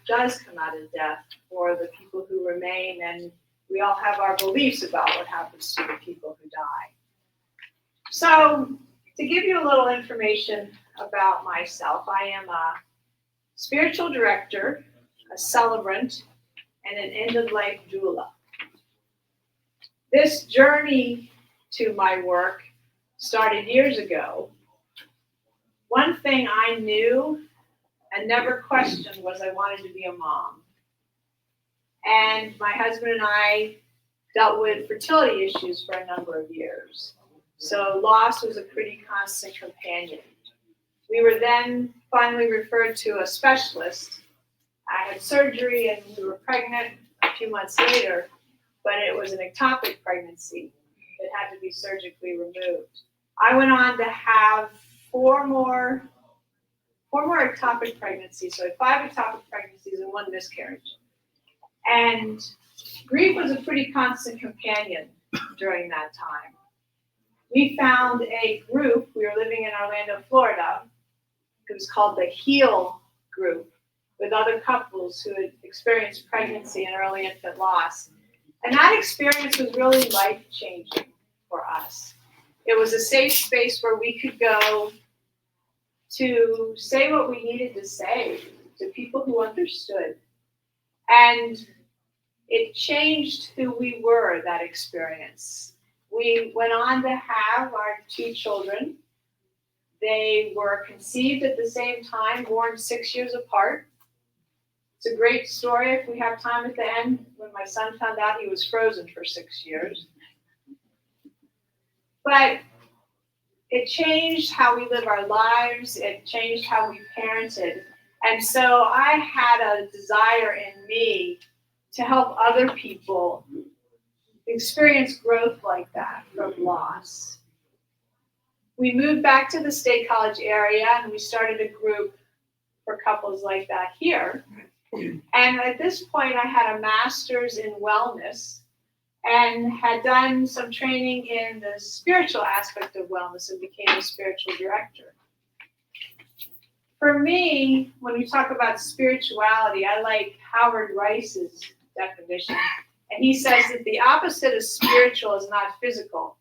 does come out of death or the people who remain, and we all have our beliefs about what happens to the people who die. So to give you a little information about myself, I am a spiritual director, a celebrant, and an end-of-life doula. This journey to my work started years ago. One thing I knew and never questioned was I wanted to be a mom. And my husband and I dealt with fertility issues for a number of years. So loss was a pretty constant companion. We were then finally referred to a specialist. I had surgery and we were pregnant a few months later, but it was an ectopic pregnancy that had to be surgically removed. I went on to have four more ectopic pregnancies, so 5 ectopic pregnancies and 1 miscarriage. And grief was a pretty constant companion during that time. We found a group, we were living in Orlando, Florida. It was called the HEAL group, with other couples who had experienced pregnancy and early infant loss. And that experience was really life-changing for us. It was a safe space where we could go to say what we needed to say to people who understood. And it changed who we were, that experience. We went on to have our 2 children. They were conceived at the same time, born 6 years apart. It's a great story if we have time at the end. When my son found out, he was frozen for 6 years. But it changed how we live our lives. It changed how we parented. And so I had a desire in me to help other people experience growth like that from loss. We moved back to the State College area and we started a group for couples like that here. And at this point, I had a master's in wellness and had done some training in the spiritual aspect of wellness and became a spiritual director. For me, when we talk about spirituality, I like Howard Rice's definition. And he says that the opposite of spiritual is not physical.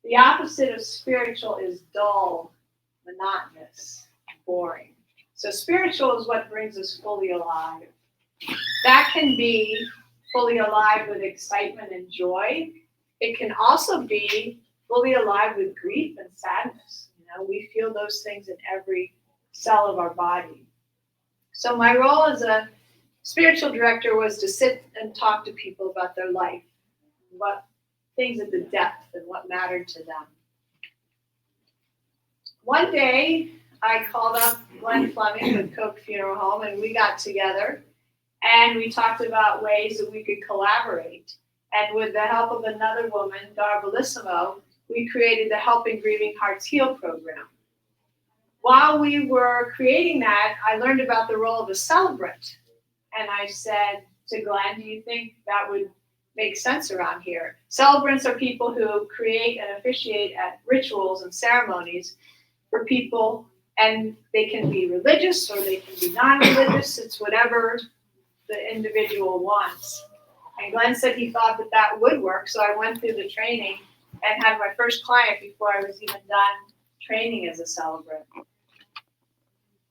The opposite of spiritual is dull, monotonous, boring. So spiritual is what brings us fully alive. That can be fully alive with excitement and joy. It can also be fully alive with grief and sadness. You know, we feel those things in every cell of our body. So my role as a spiritual director was to sit and talk to people about their life, what things at the depth and what mattered to them. One day, I called up Glenn Fleming with Coke Funeral Home, and we got together, and we talked about ways that we could collaborate. And with the help of another woman, Dar Bellissimo, we created the Helping Grieving Hearts Heal program. While we were creating that, I learned about the role of a celebrant. And I said to Glenn, do you think that would make sense around here? Celebrants are people who create and officiate at rituals and ceremonies for people, and they can be religious or they can be non-religious. It's whatever the individual wants. And Glenn said he thought that that would work, so I went through the training and had my first client before I was even done training as a celebrant.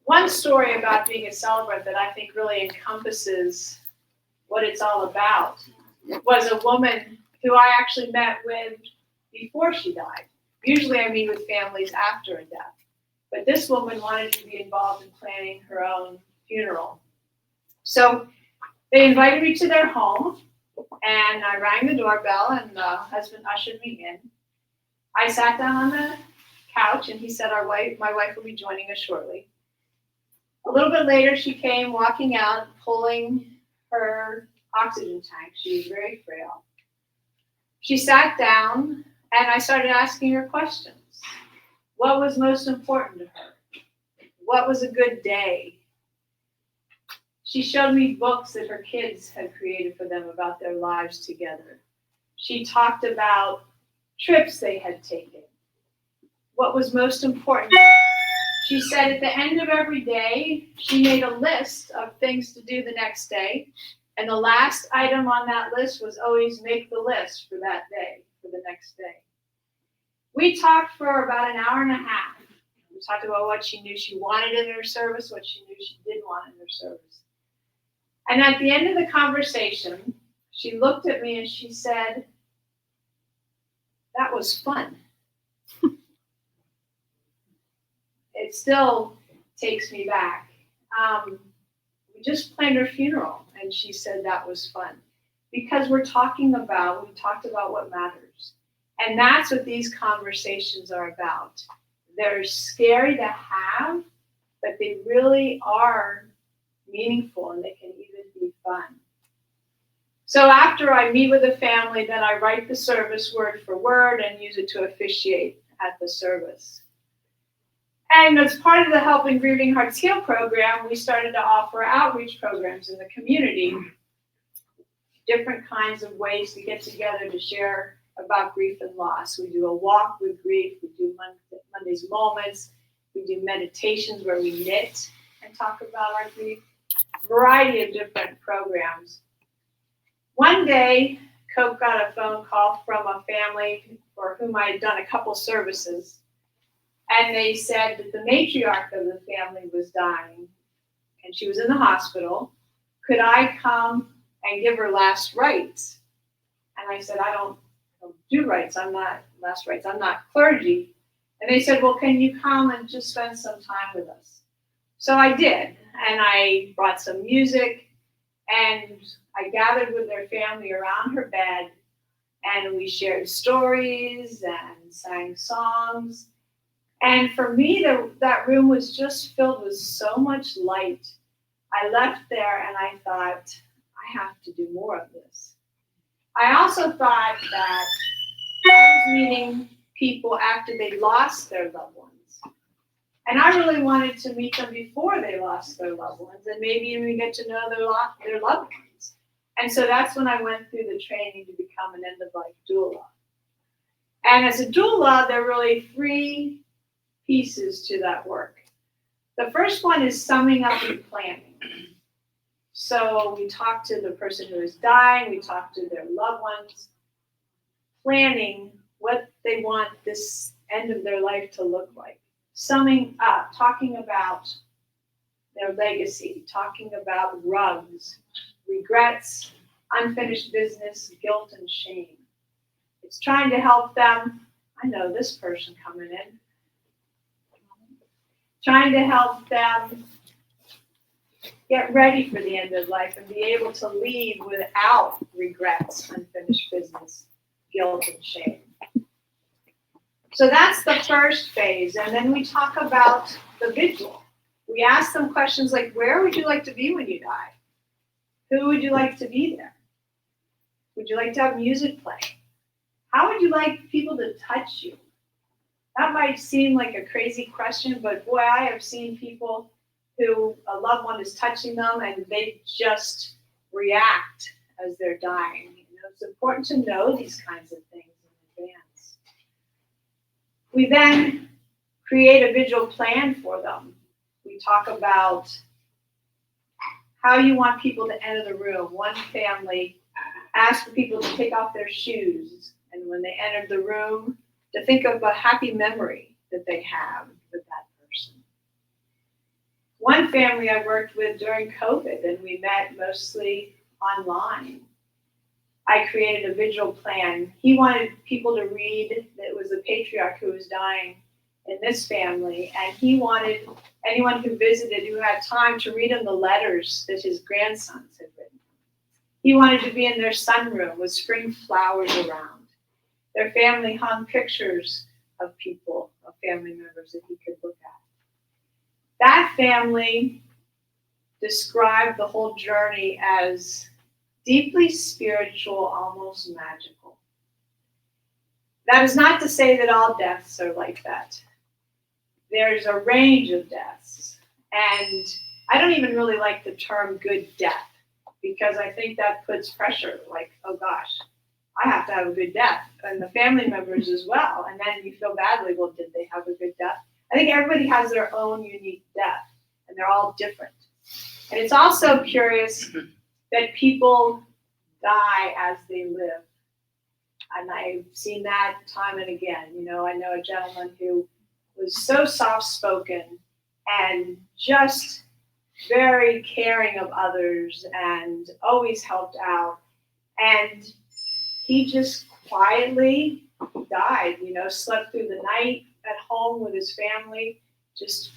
One story about being a celebrant that I think really encompasses what it's all about was a woman who I actually met with before she died. Usually I meet with families after a death, but this woman wanted to be involved in planning her own funeral. So they invited me to their home, and I rang the doorbell, and the husband ushered me in. I sat down on the couch, and he said, my wife will be joining us shortly. A little bit later, she came walking out, pulling her oxygen tank. She was very frail. She sat down, and I started asking her questions. What was most important to her? What was a good day? She showed me books that her kids had created for them about their lives together. She talked about trips they had taken. What was most important to her? She said at the end of every day, she made a list of things to do the next day. And the last item on that list was always make the list for that day, for the next day. We talked for about an hour and a half. We talked about what she knew she wanted in her service, what she knew she didn't want in her service. And at the end of the conversation, she looked at me and she said, "That was fun." It still takes me back. We just planned her funeral, and she said that was fun. Because we talked about what matters. And that's what these conversations are about. They're scary to have, but they really are meaningful, and they can even be fun. So after I meet with the family, then I write the service word for word and use it to officiate at the service. And as part of the Helping Grieving Hearts Heal program, we started to offer outreach programs in the community, different kinds of ways to get together to share about grief and loss. We do a walk with grief, we do Monday's Moments, we do meditations where we knit and talk about our grief, a variety of different programs. One day, Coke got a phone call from a family for whom I had done a couple services. And they said that the matriarch of the family was dying, and she was in the hospital. Could I come and give her last rites? And I said, I don't do rites. I'm not last rites. I'm not clergy. And they said, well, can you come and just spend some time with us? So I did, and I brought some music, and I gathered with their family around her bed, and we shared stories and sang songs. And for me, that room was just filled with so much light. I left there and I thought, I have to do more of this. I also thought that I was meeting people after they lost their loved ones. And I really wanted to meet them before they lost their loved ones, and maybe even get to know their loved ones. And so that's when I went through the training to become an end-of-life doula. And as a doula, there are really three pieces to that work. The first one is summing up and planning. So we talk to the person who is dying, we talk to their loved ones, planning what they want this end of their life to look like. Summing up, talking about their legacy, talking about rugs, regrets, unfinished business, guilt, and shame. It's trying to help them. I know this person coming in. Trying to help them get ready for the end of life and be able to leave without regrets, unfinished business, guilt, and shame. So that's the first phase. And then we talk about the vigil. We ask them questions like, where would you like to be when you die? Who would you like to be there? Would you like to have music play? How would you like people to touch you? That might seem like a crazy question, but boy, I have seen people who a loved one is touching them and they just react as they're dying. It's important to know these kinds of things in advance. We then create a visual plan for them. We talk about how you want people to enter the room. One family asked for people to take off their shoes, and when they entered the room, to think of a happy memory that they have with that person. One family I worked with during COVID, and we met mostly online. I created a visual plan. He wanted people to read, it was the patriarch who was dying in this family, and he wanted anyone who visited who had time to read him the letters that his grandsons had written. He wanted to be in their sunroom with spring flowers around. Their family hung pictures of people, of family members that he could look at. That family described the whole journey as deeply spiritual, almost magical. That is not to say that all deaths are like that. There's a range of deaths. And I don't even really like the term good death, because I think that puts pressure, like, oh gosh, I have to have a good death, and the family members as well. And then you feel badly, well, did they have a good death? I think everybody has their own unique death, and they're all different. And it's also curious that people die as they live. And I've seen that time and again. You know, I know a gentleman who was so soft-spoken and just very caring of others and always helped out. And he just quietly died, you know, slept through the night at home with his family, just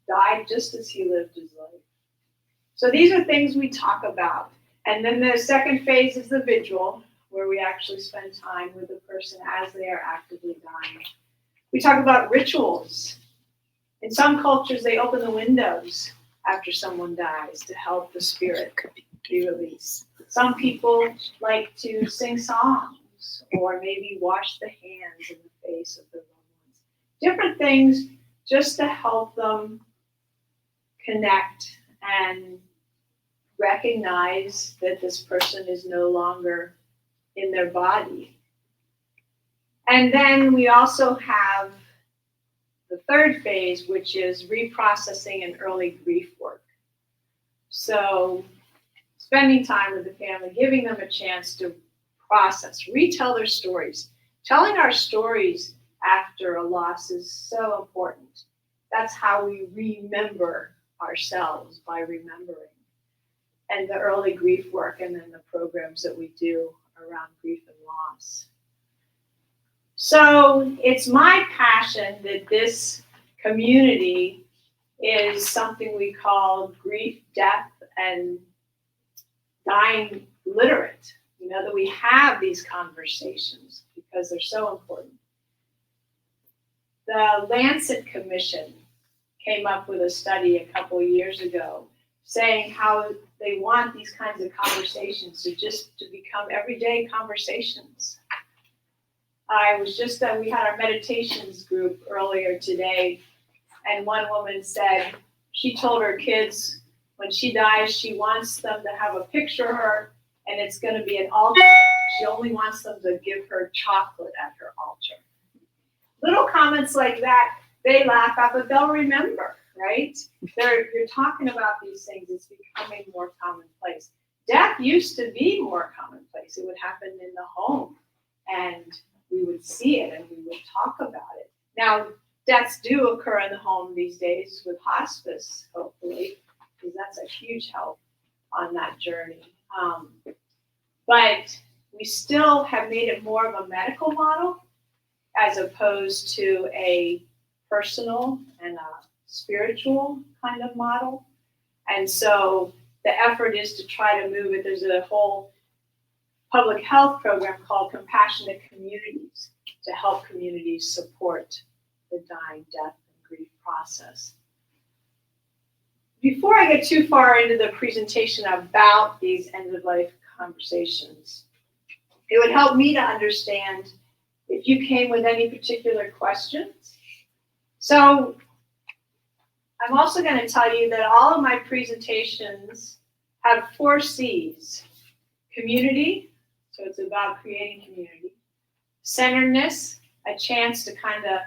died just as he lived his life. So these are things we talk about. And then the second phase is the vigil, where we actually spend time with the person as they are actively dying. We talk about rituals. In some cultures, they open the windows after someone dies to help the spirit be released. Some people like to sing songs or maybe wash the hands and the face of their loved ones. Different things just to help them connect and recognize that this person is no longer in their body. And then we also have the third phase, which is reprocessing and early grief work. So spending time with the family, giving them a chance to process, retell their stories. Telling our stories after a loss is so important. That's how we remember ourselves, by remembering. And the early grief work, and then the programs that we do around grief and loss. So it's my passion that this community is something we call grief, death, and dying literate. You know, that we have these conversations because they're so important. The Lancet Commission came up with a study a couple of years ago saying how they want these kinds of conversations to become everyday conversations. I was just, we had our meditations group earlier today, and one woman said she told her kids when she dies, she wants them to have a picture of her, and it's going to be an altar. She only wants them to give her chocolate at her altar. Little comments like that, they laugh at, but they'll remember, right? You're talking about these things. It's becoming more commonplace. Death used to be more commonplace. It would happen in the home, and we would see it, and we would talk about it. Now, deaths do occur in the home these days with hospice, hopefully, because that's a huge help on that journey. But we still have made it more of a medical model as opposed to a personal and a spiritual kind of model. And so the effort is to try to move it. There's a whole public health program called Compassionate Communities to help communities support the dying, death, and grief process. Before I get too far into the presentation about these end-of-life conversations, it would help me to understand if you came with any particular questions. So I'm also going to tell you that all of my presentations have 4 C's. Community, so it's about creating community. Centeredness, a chance to kind of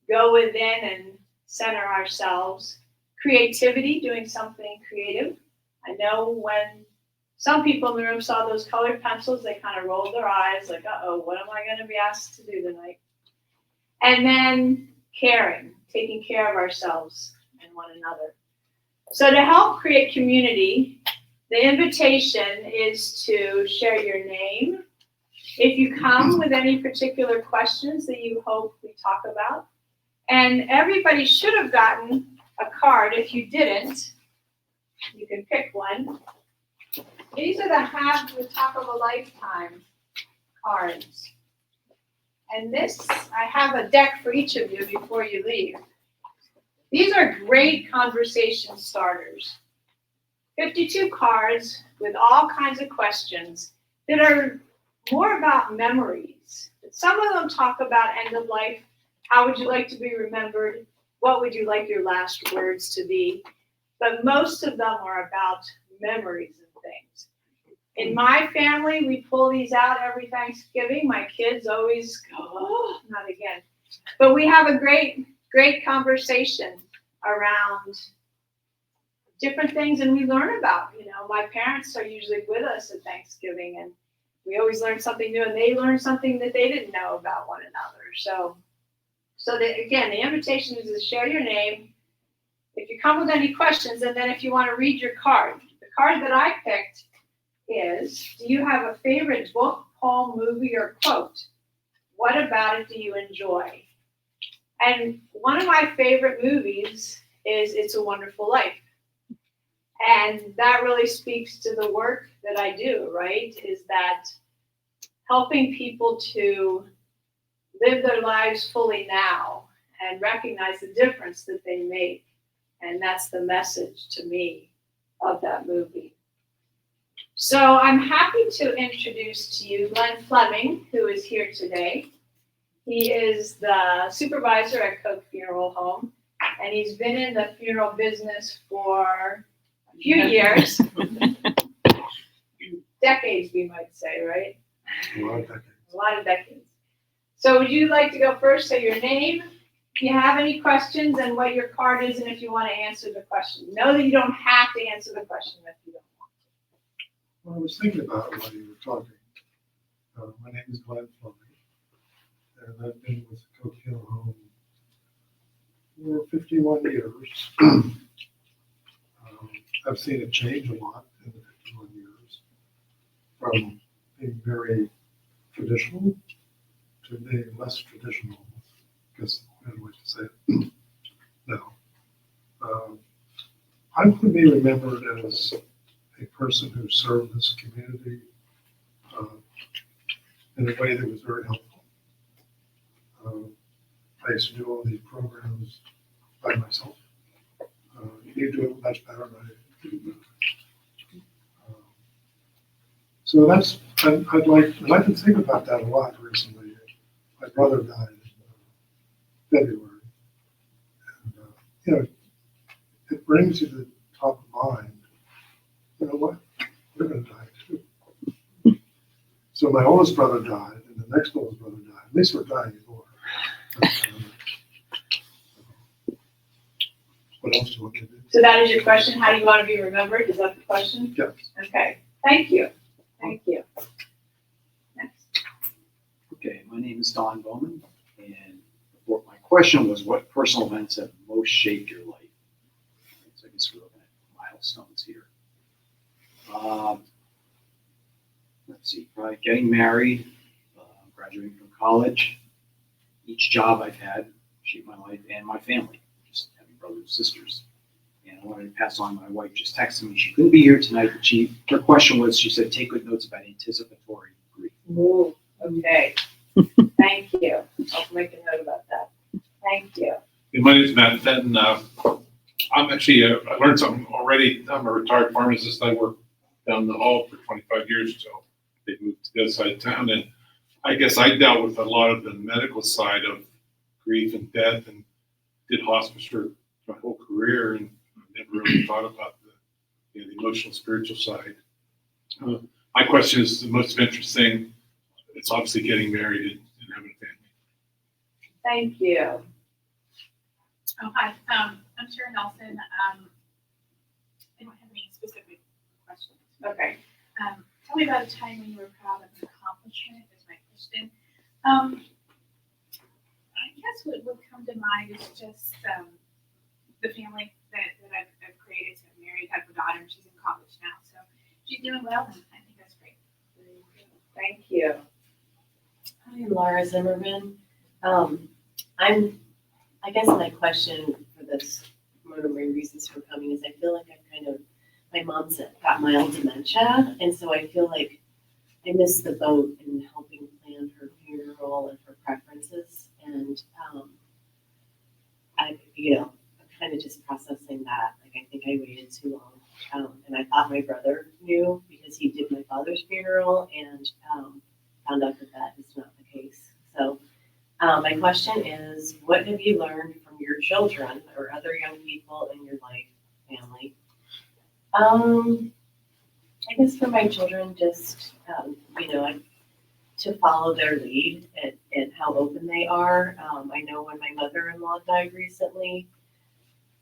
go within and center ourselves. Creativity, doing something creative. I know when some people in the room saw those colored pencils, they kind of rolled their eyes like, uh-oh, what am I going to be asked to do tonight? And then caring, taking care of ourselves and one another. So to help create community, the invitation is to share your name. If you come with any particular questions that you hope we talk about, and everybody should have gotten a card. If you didn't, you can pick one. These are the Have the Talk of a Lifetime cards. And this, I have a deck for each of you before you leave. These are great conversation starters. 52 cards with all kinds of questions that are more about memories. Some of them talk about end of life. How would you like to be remembered? What would you like your last words to be? But most of them are about memories and things. In my family, we pull these out every Thanksgiving. My kids always go, oh, not again. But we have a great great conversation around different things, and we learn about, my parents are usually with us at Thanksgiving, and we always learn something new, and they learn something that they didn't know about one another. So again, the invitation is to share your name. If you come with any questions, and then if you want to read your card, the card that I picked is, do you have a favorite book, poem, movie, or quote? What about it do you enjoy? And one of my favorite movies is It's a Wonderful Life. And that really speaks to the work that I do, right? Is that helping people to live their lives fully now and recognize the difference that they make. And that's the message to me of that movie. So I'm happy to introduce to you Glenn Fleming, who is here today. He is the supervisor at Coke Funeral Home, and he's been in the funeral business for a few years. Decades, we might say, right? A lot of decades. A lot of decades. So would you like to go first? Say your name, if you have any questions, and what your card is, and if you want to answer the question. Know that you don't have to answer the question if you don't want to. Well, I was thinking about it while you were talking. My name is Glenn Fleming, and I've been with the Coke Funeral Home for 51 years. I've seen it change a lot in the 51 years, from being very traditional to being less traditional, I guess I don't like to say it now. I want to be remembered as a person who served this community in a way that was very helpful. I used to do all these programs by myself. You do it much better than I do. So that's, I'd like, and I've been thinking about that a lot recently. My brother died in February. And, it brings you to the top of mind. You know what? They're going to die too. So my oldest brother died, and the next oldest brother died. At least we're dying in order. What else do you want to do? So that is your question. How do you want to be remembered? Is that the question? Yes. Okay. Thank you. Thank you. Next. Okay, my name is Don Bowman, and my question was, what personal events have most shaped your life? So I guess we're looking at milestones here. Let's see, probably getting married, graduating from college. Each job I've had shaped my life and my family, just having brothers and sisters. And I wanted to pass on, my wife just texted me. She couldn't be here tonight, but her question was, she said, take good notes about anticipatory grief. Ooh, okay. Thank you. I'll make a note about that. Thank you. My name is Matt Fenton. I'm actually, I learned something already. I'm a retired pharmacist. I worked down the hall for 25 years, so they moved to the other side of town. And I guess I dealt with a lot of the medical side of grief and death, and did hospice for my whole career, and never really thought about the emotional, spiritual side. My question is the most interesting. It's obviously getting married and having a family. Thank you. Oh, hi. I'm Sharon Nelson. I don't have any specific questions. Okay. Tell me about a time when you were proud of an accomplishment is my question. I guess what would come to mind is just the family that I've created. So I'm married, have a daughter, and she's in college now. So she's doing well, and I think that's great. Thank you. Hi, I'm Laura Zimmerman. I guess my question for this, one of my reasons for coming is I feel like my mom's got mild dementia, and so I feel like I missed the boat in helping plan her funeral and her preferences, and I'm kind of just processing that. Like, I think I waited too long, and I thought my brother knew because he did my father's funeral, and found out that is not the case. So my question is, what have you learned from your children or other young people in your life, family? I guess for my children, just, to follow their lead and how open they are. I know when my mother-in-law died recently,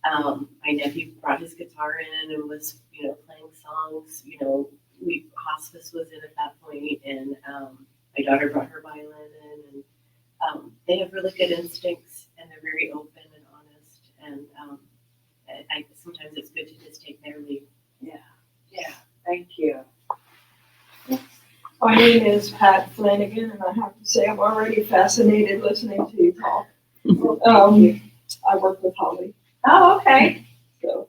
my nephew brought his guitar in and was, playing songs. Hospice was in at that point, and my daughter brought her violin in, and they have really good instincts, and they're very open and honest. And sometimes it's good to just take their lead. Yeah, thank you. My name is Pat Flanagan, and I have to say I'm already fascinated listening to you talk. I work with Holly. Oh, okay. So,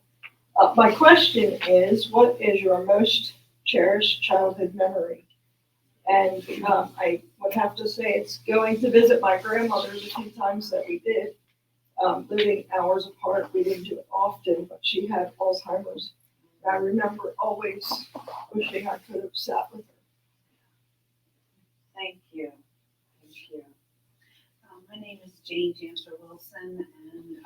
my question is, what is your most cherished childhood memory? And I would have to say it's going to visit my grandmother's a few times that we did. Living hours apart, we didn't do it often, but she had Alzheimer's. And I remember always wishing I could have sat with her. Thank you. Thank you. My name is Jane Jamster Wilson, and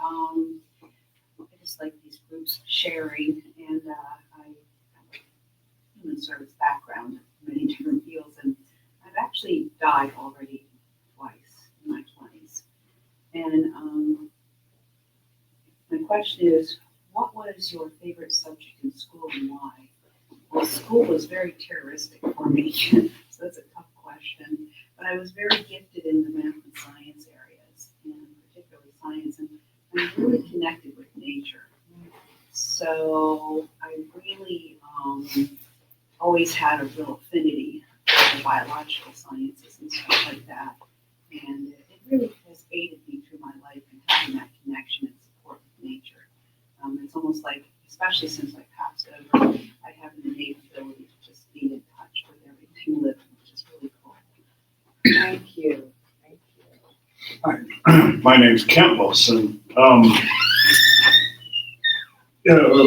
I just like these groups sharing, and I have a human service background in many different fields, and I've actually died already twice in my 20s. And my question is, what was your favorite subject in school and why? Well, school was very terroristic for me, so that's a tough question. But I was very gifted in the math and science areas, and particularly science, and I'm really connected with nature. So I really always had a real affinity for the biological sciences and stuff like that. And it really has aided me through my life in having that connection and support with nature. It's almost like, especially since I passed over, I have an innate ability to just be in touch with everything living, which is really cool. Thank you. Thank you. Hi, my name's Kent Wilson.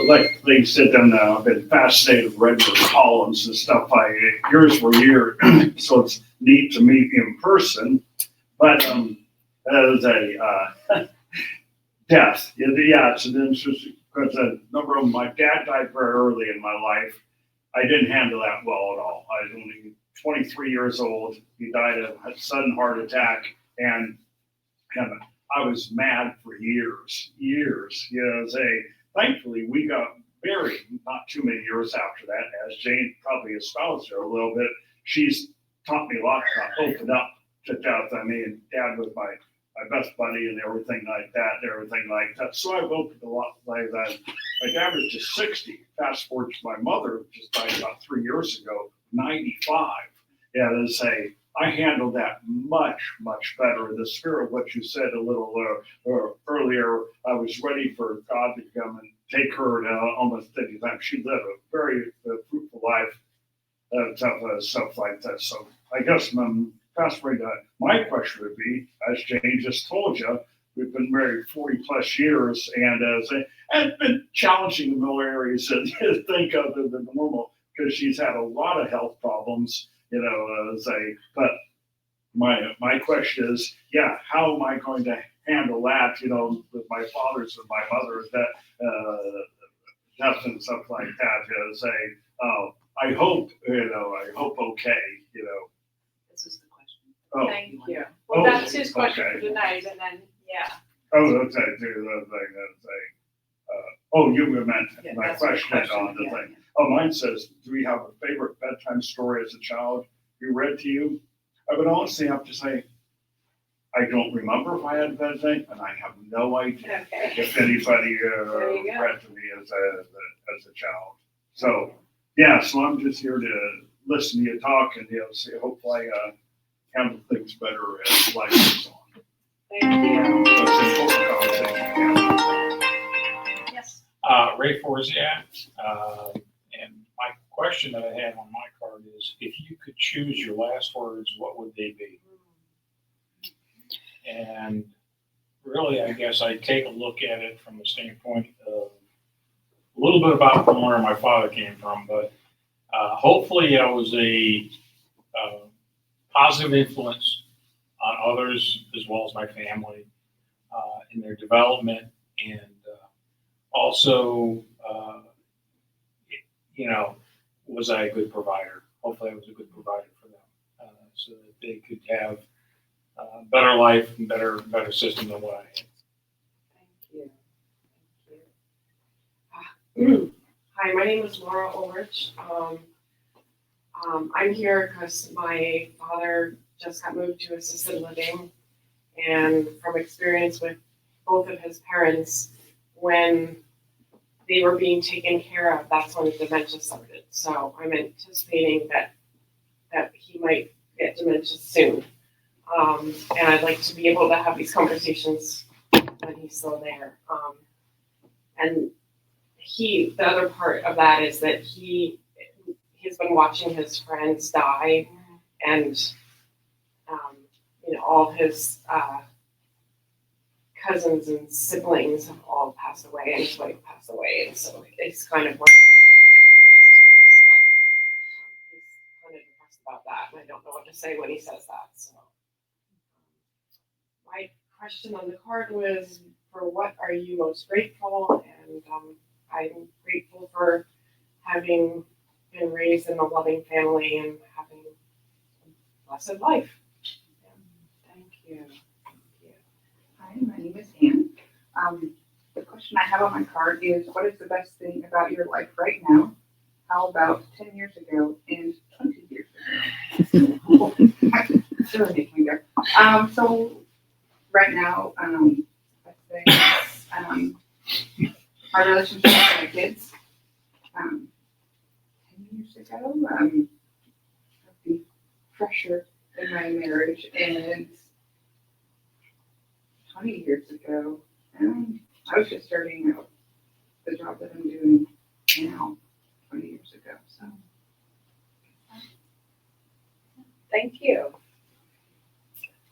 Like they said, I've been fascinated with Redwood columns and stuff. Yours were here, so it's neat to meet you in person. But as a death, it's an interesting, because a number of them, my dad died very early in my life. I didn't handle that well at all. I was only 23 years old. He died of a sudden heart attack, and I was mad for years. Thankfully, we got married not too many years after that, as Jane probably espoused her a little bit. She's taught me a lot to open up to death. I mean, Dad was my best buddy and everything like that. So I've opened a lot like that. My dad was just 60. Fast forward to my mother, just died about 3 years ago, 95. Yeah, to say, I handled that much, much better. The spirit of what you said a little earlier, I was ready for God to come and take her to almost 50 times. She lived a very fruitful life, stuff like that. So I guess fast forward to my question would be, as Jane just told you, we've been married 40 plus years, and it's been challenging in more areas to think of than normal, because she's had a lot of health problems. But my question is, how am I going to handle that, with my father's and my mother's death and stuff like that, I hope okay, This is the question. Oh. Thank you. Well, that's his question for tonight, and then, You meant Yeah, my that's the question on the yeah, thing. yeah. Oh, mine says, do we have a favorite bedtime story as a child you read to you? I would honestly have to say, I don't remember if I had a bedtime, and I have no idea okay. if anybody There you go. read to me as a child. So I'm just here to listen to you talk and see, hopefully handle things better as life goes on. Thank you. It's an important conversation. Yes. Ray Forziak, and my question that I have on my card is, if you could choose your last words, what would they be? And really, I guess I take a look at it from the standpoint of a little bit about from where my father came from, but hopefully I was a positive influence on others as well as my family in their development, and also, was I a good provider? Hopefully I was a good provider for them. so that they could have a better life and better system than what I had. Thank you. Hi, my name is Laura Ulrich. I'm here because my father just got moved to assisted living, and from experience with both of his parents, when they were being taken care of, that's when dementia started. So I'm anticipating that he might get dementia soon. And I'd like to be able to have these conversations when he's still there. And the other part of that is that he's been watching his friends die, and all of his cousins and siblings have all passed away, and his wife passed away, and so it's kind of wondering when his time is too. So he's kind of depressed about that, and I don't know what to say when he says that. So my question on the card was, for what are you most grateful? And I'm grateful for having been raised in a loving family and having a blessed life. Thank you. Hi, my name is Anne. The question I have on my card is, what is the best thing about your life right now? How about 10 years ago and 20 years ago? Sure, make me go. So right now, best thing is my relationship with my kids. 10 years ago, I'd be fresher in my marriage, and 20 years ago, I was just starting out the job that I'm doing now 20 years ago. So, Thank you.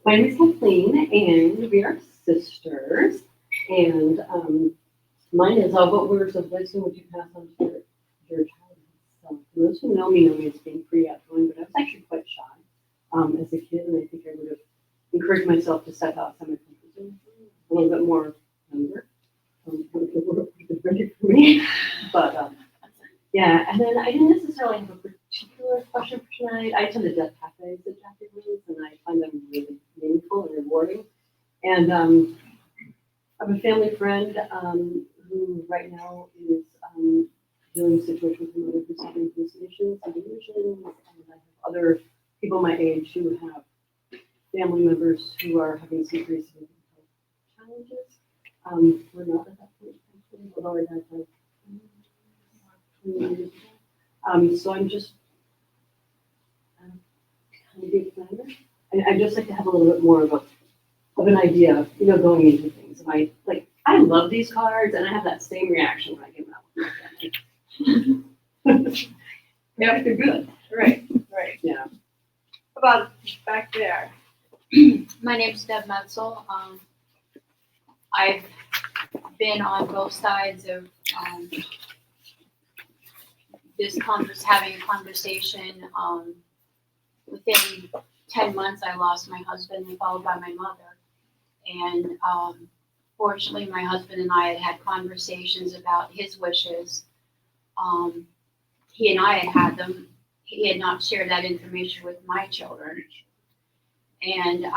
My name is Kathleen, and we are sisters. And mine is, what words of wisdom would you pass on to your childhood self? Those who know me as being pretty outgoing, but I was actually quite shy as a kid, and I think I would have encouraged myself to step outside my comfort zone a little bit more younger. It's ready for me. But yeah, and then I didn't necessarily have a particular question for tonight. I attend the death cafes at Jackie Williams, and I find them really meaningful and rewarding. And I have a family friend who right now is dealing with a situation with a mother who's having hallucinations and delusions, and I have other people my age who have family members who are having some pretty significant health challenges. We're not at that point, although our dad died 20 years ago. So I'm just kind of a planner. I'd just like to have a little bit more of an idea, going into things. I love these cards, and I have that same reaction when I get them out. Yeah, they're good. Right. Yeah. How about back there? My name's Deb Metzel. I've been on both sides of having a conversation. Within 10 months, I lost my husband, followed by my mother. And fortunately, my husband and I had conversations about his wishes. He and I had them. He had not shared that information with my children. And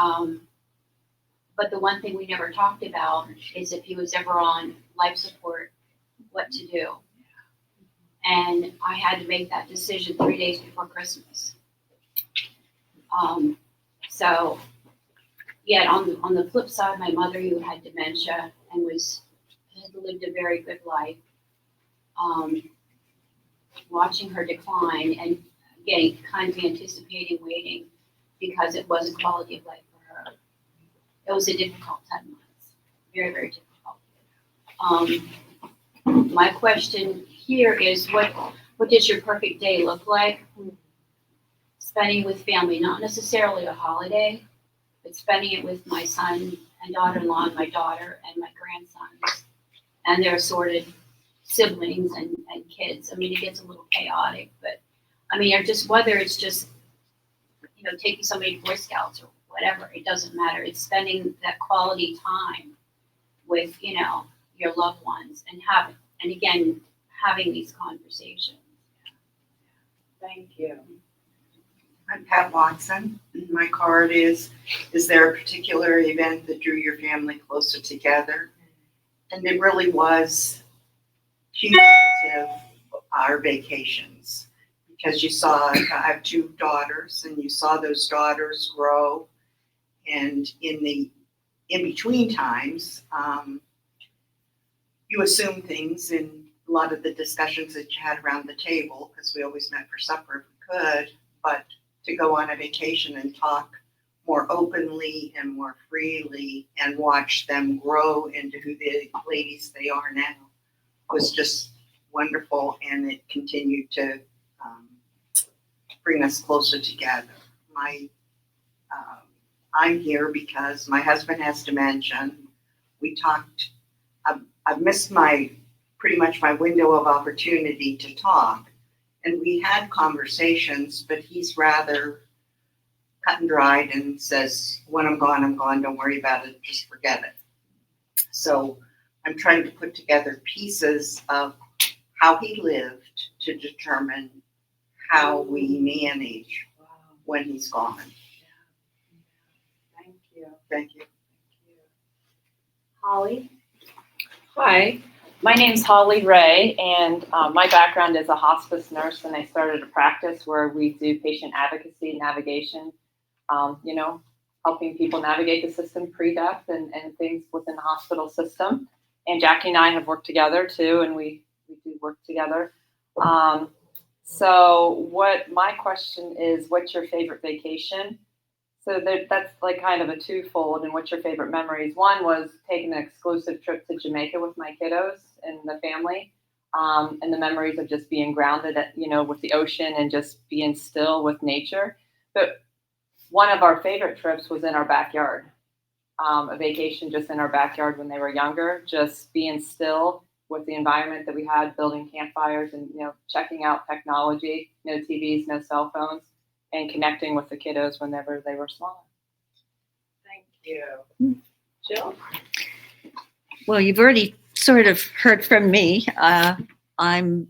but the one thing we never talked about is if he was ever on life support, what to do. And I had to make that decision 3 days before Christmas. So, yeah, on the flip side, my mother, who had dementia and had lived a very good life, watching her decline and getting kind of anticipating waiting because it wasn't quality of life for her. It was a difficult 10 months, very, very difficult. My question here is, what does your perfect day look like? Spending with family, not necessarily a holiday, but spending it with my son and daughter-in-law and my daughter and my grandsons and their assorted siblings and kids. I mean, it gets a little chaotic, but I mean, whether it's just, taking somebody to Boy Scouts or whatever, it doesn't matter. It's spending that quality time with, your loved ones and having these conversations. Thank you. I'm Pat Watson. My card is there a particular event that drew your family closer together? And it really was cumulative, our vacations. Because you saw, I have 2 daughters, and you saw those daughters grow. And in between times, you assume things in a lot of the discussions that you had around the table, because we always met for supper if we could, but to go on a vacation and talk more openly and more freely and watch them grow into who the ladies they are now was just wonderful, and it continued to bring us closer together. I'm here because my husband has dementia. We talked, I've missed pretty much my window of opportunity to talk. And we had conversations, but he's rather cut and dried and says, when I'm gone, don't worry about it, just forget it. So I'm trying to put together pieces of how he lived to determine how we manage when he's gone. Thank you. Thank you. Holly? Hi, my name's Holly Ray, and my background is a hospice nurse, and I started a practice where we do patient advocacy and navigation, helping people navigate the system pre-death and things within the hospital system. And Jackie and I have worked together too, and we do work together. So what my question is, what's your favorite vacation? So that's like kind of a twofold. And what's your favorite memories? One was taking an exclusive trip to Jamaica with my kiddos and the family, and the memories of just being grounded at, with the ocean and just being still with nature. But one of our favorite trips was in our backyard, a vacation just in our backyard when they were younger, just being still with the environment that we had, building campfires and, checking out technology, no TVs, no cell phones, and connecting with the kiddos whenever they were smaller. Thank you. Jill? Well, you've already sort of heard from me. I'm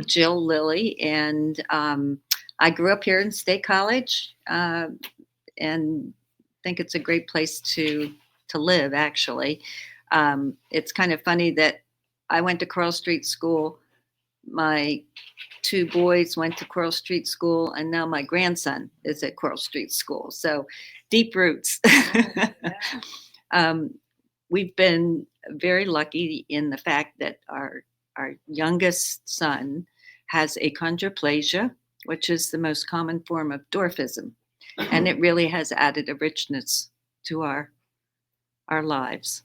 Jill Lilly, and I grew up here in State College, and think it's a great place to live, actually. It's kind of funny that I went to Coral Street School. My 2 boys went to Coral Street School, and now my grandson is at Coral Street School. So deep roots. We've been very lucky in the fact that our youngest son has achondroplasia, which is the most common form of dwarfism. And it really has added a richness to our lives.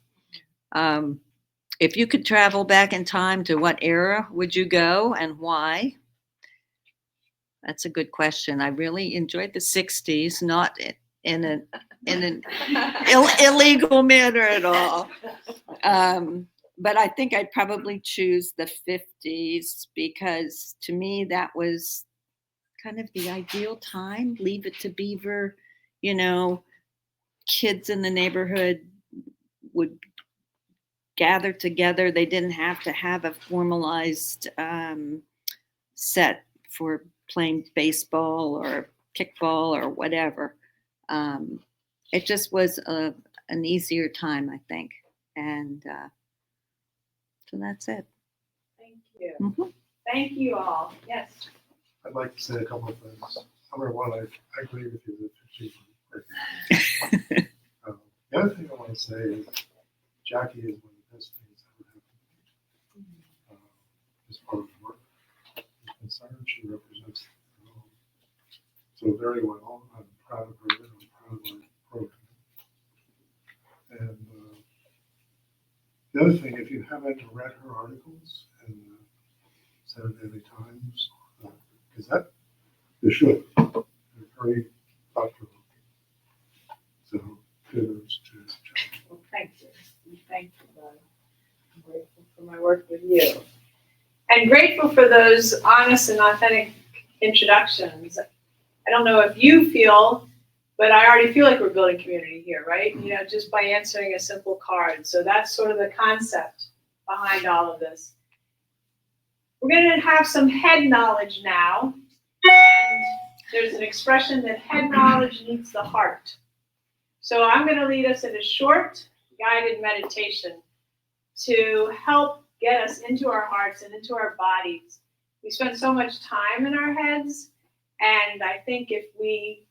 If you could travel back in time, to what era would you go and why? That's a good question. I really enjoyed the 60s, not in an illegal manner at all. But I think I'd probably choose the 50s, because to me that was kind of the ideal time. Leave It to Beaver, kids in the neighborhood would gather together. They didn't have to have a formalized set for playing baseball or kickball or whatever. It just was an easier time, I think. And so that's it. Thank you. Mm-hmm. Thank you all. Yes. I'd like to say a couple of things. Number one, I agree with you that 50. The other thing I want to say is Jackie is one of the best things that ever happened to me. As part of the work is concerned, she represents the home so very well. I'm proud of her, and I'm proud of our program. And the other thing, if you haven't read her articles in the Saturday Times or the Gazette, you should. They're very thought-provoking. So kudos to Jackie. Well, thank you. Thank you, Bob. I'm grateful for my work with you. And grateful for those honest and authentic introductions. I don't know if you feel, but I already feel like we're building community here, right? Just by answering a simple card. So that's sort of the concept behind all of this. We're going to have some head knowledge now. And there's an expression that head knowledge needs the heart. So I'm going to lead us in a short guided meditation to help get us into our hearts and into our bodies. We spend so much time in our heads, and I think if we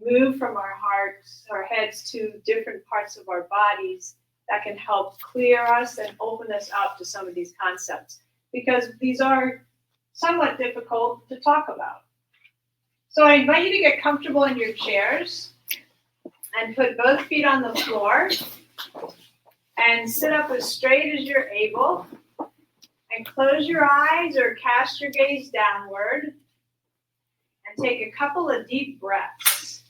move from our hearts, our heads to different parts of our bodies, that can help clear us and open us up to some of these concepts, because these are somewhat difficult to talk about. So I invite you to get comfortable in your chairs and put both feet on the floor and sit up as straight as you're able and close your eyes or cast your gaze downward and take a couple of deep breaths.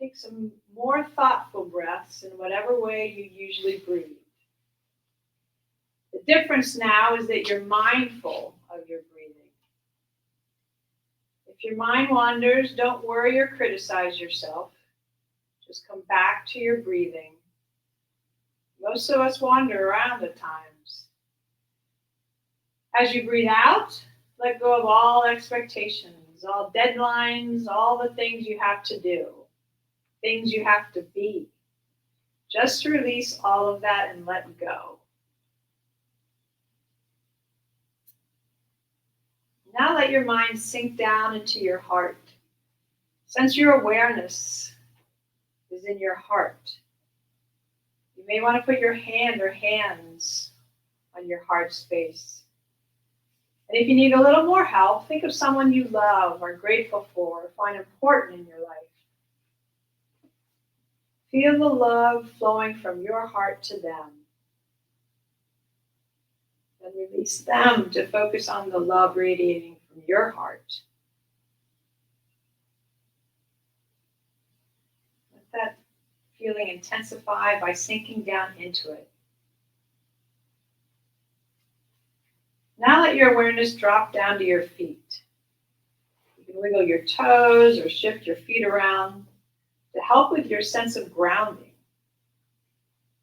Take some more thoughtful breaths in whatever way you usually breathe. The difference now is that you're mindful of your breathing. If your mind wanders, don't worry or criticize yourself. Just come back to your breathing. Most of us wander around at times. As you breathe out, let go of all expectations, all deadlines, all the things you have to do, things you have to be. Just release all of that and let go. Now let your mind sink down into your heart. Sense your awareness is in your heart. You may want to put your hand or hands on your heart space. And if you need a little more help, think of someone you love, are grateful for, or find important in your life. Feel the love flowing from your heart to them. And release them to focus on the love radiating from your heart. Let that feeling intensify by sinking down into it. Now let your awareness drop down to your feet. You can wiggle your toes or shift your feet around to help with your sense of grounding.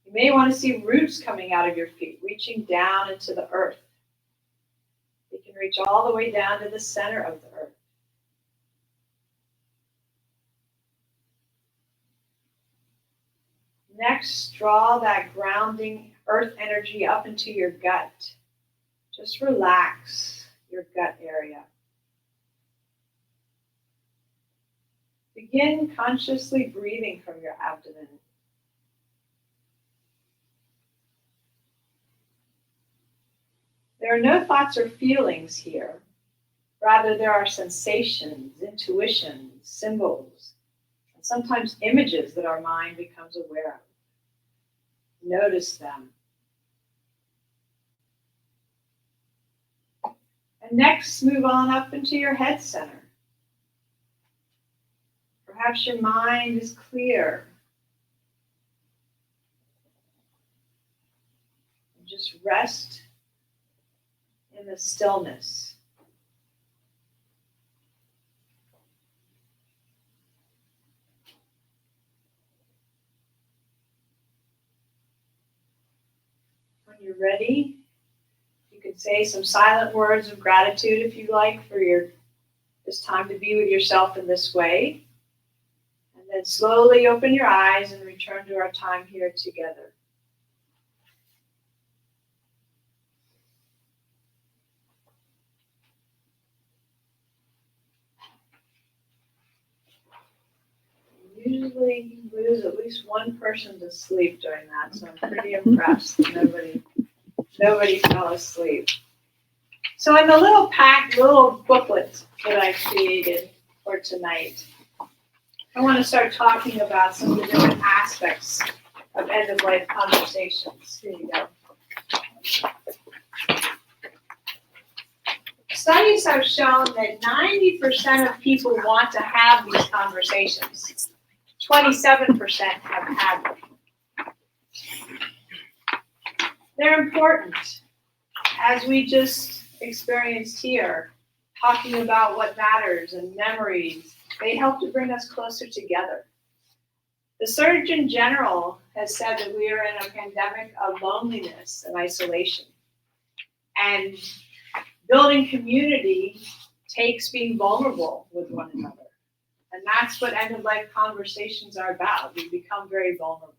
You may want to see roots coming out of your feet, reaching down into the earth. You can reach all the way down to the center of the earth. Next, draw that grounding earth energy up into your gut. Just relax your gut area. Begin consciously breathing from your abdomen. There are no thoughts or feelings here. Rather, there are sensations, intuitions, symbols, and sometimes images that our mind becomes aware of. Notice them. And next, move on up into your head center. Perhaps your mind is clear. And just rest in the stillness. When you're ready, you can say some silent words of gratitude if you like for this time to be with yourself in this way. And then slowly open your eyes and return to our time here together. Usually lose at least one person to sleep during that, so I'm pretty impressed. Nobody fell asleep. So in the little booklet that I created for tonight, I want to start talking about some of the different aspects of end-of-life conversations. Here you go. Studies have shown that 90% of people want to have these conversations. 27% have had them. They're important, as we just experienced here, talking about what matters and memories. They help to bring us closer together. The Surgeon General has said that we are in a pandemic of loneliness and isolation. And building community takes being vulnerable with one another. And that's what end-of-life conversations are about. We become very vulnerable.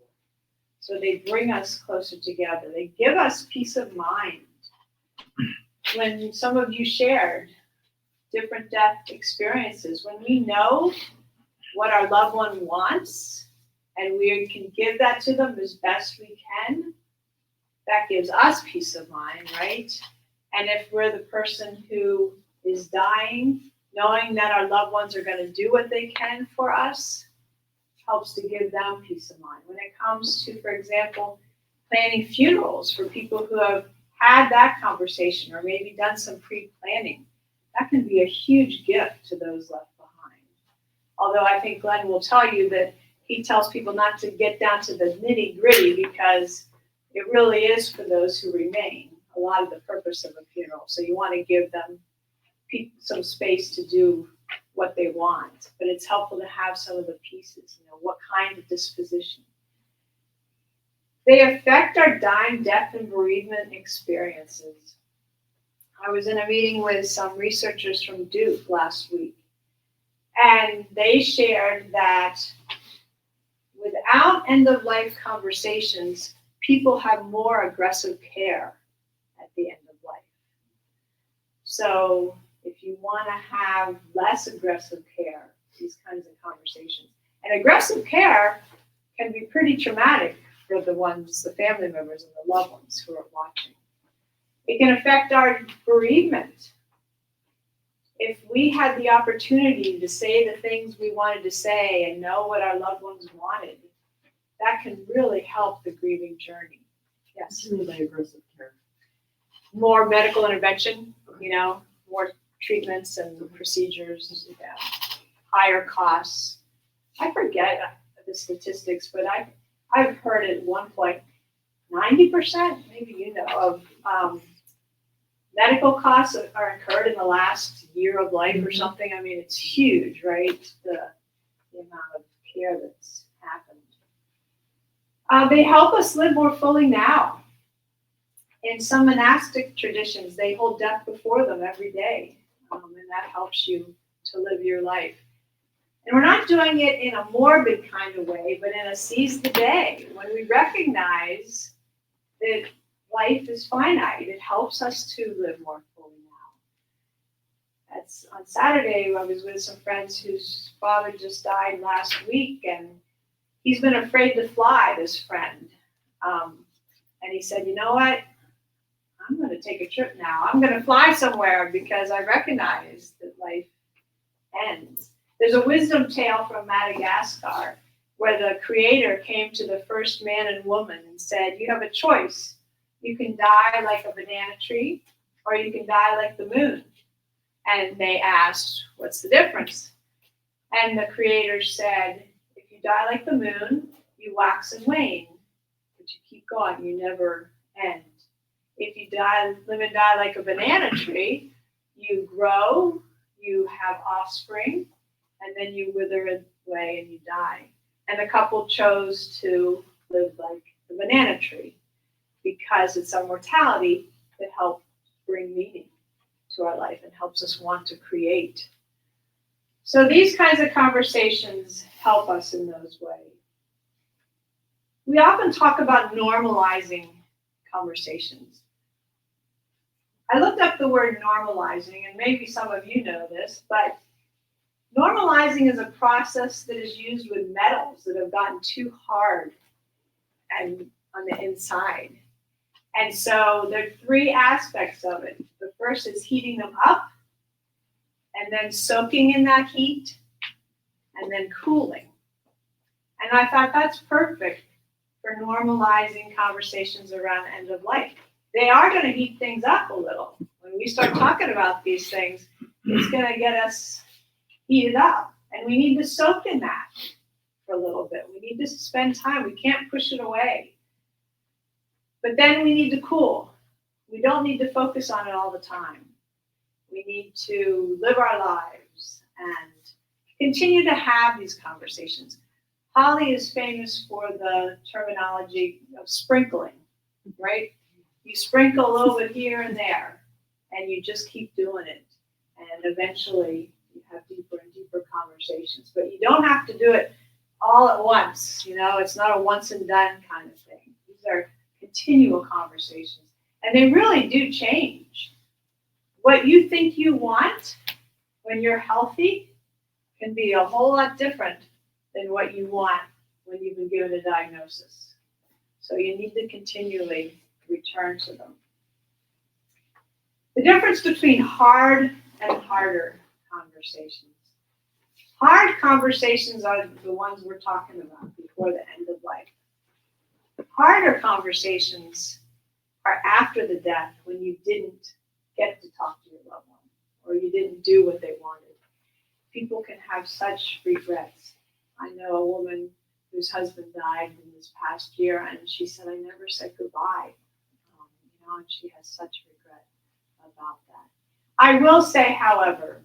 So they bring us closer together. They give us peace of mind. When some of you shared different death experiences, when we know what our loved one wants and we can give that to them as best we can, that gives us peace of mind, right? And if we're the person who is dying, knowing that our loved ones are going to do what they can for us helps to give them peace of mind. When it comes to, for example, planning funerals for people who have had that conversation or maybe done some pre-planning, that can be a huge gift to those left behind. Although I think Glenn will tell you that he tells people not to get down to the nitty-gritty because it really is for those who remain a lot of the purpose of a funeral. So you want to give them some space to do what they want, but it's helpful to have some of the pieces, what kind of disposition. They affect our dying, death, and bereavement experiences. I was in a meeting with some researchers from Duke last week, and they shared that without end-of-life conversations, people have more aggressive care at the end of life. So if you want to have less aggressive care, these kinds of conversations. And aggressive care can be pretty traumatic for the family members and the loved ones who are watching. It can affect our bereavement. If we had the opportunity to say the things we wanted to say and know what our loved ones wanted, that can really help the grieving journey. Yes? What do you mean by aggressive care? More medical intervention, more treatments and procedures, higher costs. I forget the statistics, but I've heard at one point 90%, maybe of medical costs are incurred in the last year of life or something. I mean, it's huge, right? The amount of care that's happened. They help us live more fully now. In some monastic traditions, they hold death before them every day, and that helps you to live your life. And we're not doing it in a morbid kind of way, but in a seize the day, when we recognize that life is finite. It helps us to live more fully now. That's on Saturday, I was with some friends whose father just died last week, and he's been afraid to fly, this friend. And he said, you know what? I'm going to take a trip now. I'm going to fly somewhere because I recognize that life ends. There's a wisdom tale from Madagascar where the creator came to the first man and woman and said, you have a choice. You can die like a banana tree, or you can die like the moon. And they asked, what's the difference? And the creator said, if you die like the moon, you wax and wane, but you keep going, you never end. If you live and die like a banana tree, you grow, you have offspring, and then you wither away and you die. And the couple chose to live like the banana tree because it's our mortality that helps bring meaning to our life and helps us want to create. So these kinds of conversations help us in those ways. We often talk about normalizing conversations. I looked up the word normalizing, and maybe some of you know this, but normalizing is a process that is used with metals that have gotten too hard and on the inside. And so there are three aspects of it. The first is heating them up, and then soaking in that heat, and then cooling. And I thought that's perfect for normalizing conversations around end of life. They are going to heat things up a little. When we start talking about these things, it's going to get us heated up. And we need to soak in that for a little bit. We need to spend time. We can't push it away. But then we need to cool. We don't need to focus on it all the time. We need to live our lives and continue to have these conversations. Holly is famous for the terminology of sprinkling, right? You sprinkle a little bit here and there, and you just keep doing it. And eventually you have deeper and deeper conversations. But you don't have to do it all at once. It's not a once and done kind of thing. These are continual conversations. And they really do change. What you think you want when you're healthy can be a whole lot different than what you want when you've been given a diagnosis. So you need to continually return to them. The difference between hard and harder conversations. Hard conversations are the ones we're talking about before the end of life. Harder conversations are after the death, when you didn't get to talk to your loved one or you didn't do what they wanted. People can have such regrets. I know a woman whose husband died in this past year, and she said, I never said goodbye. And she has such regret about that. I will say, however,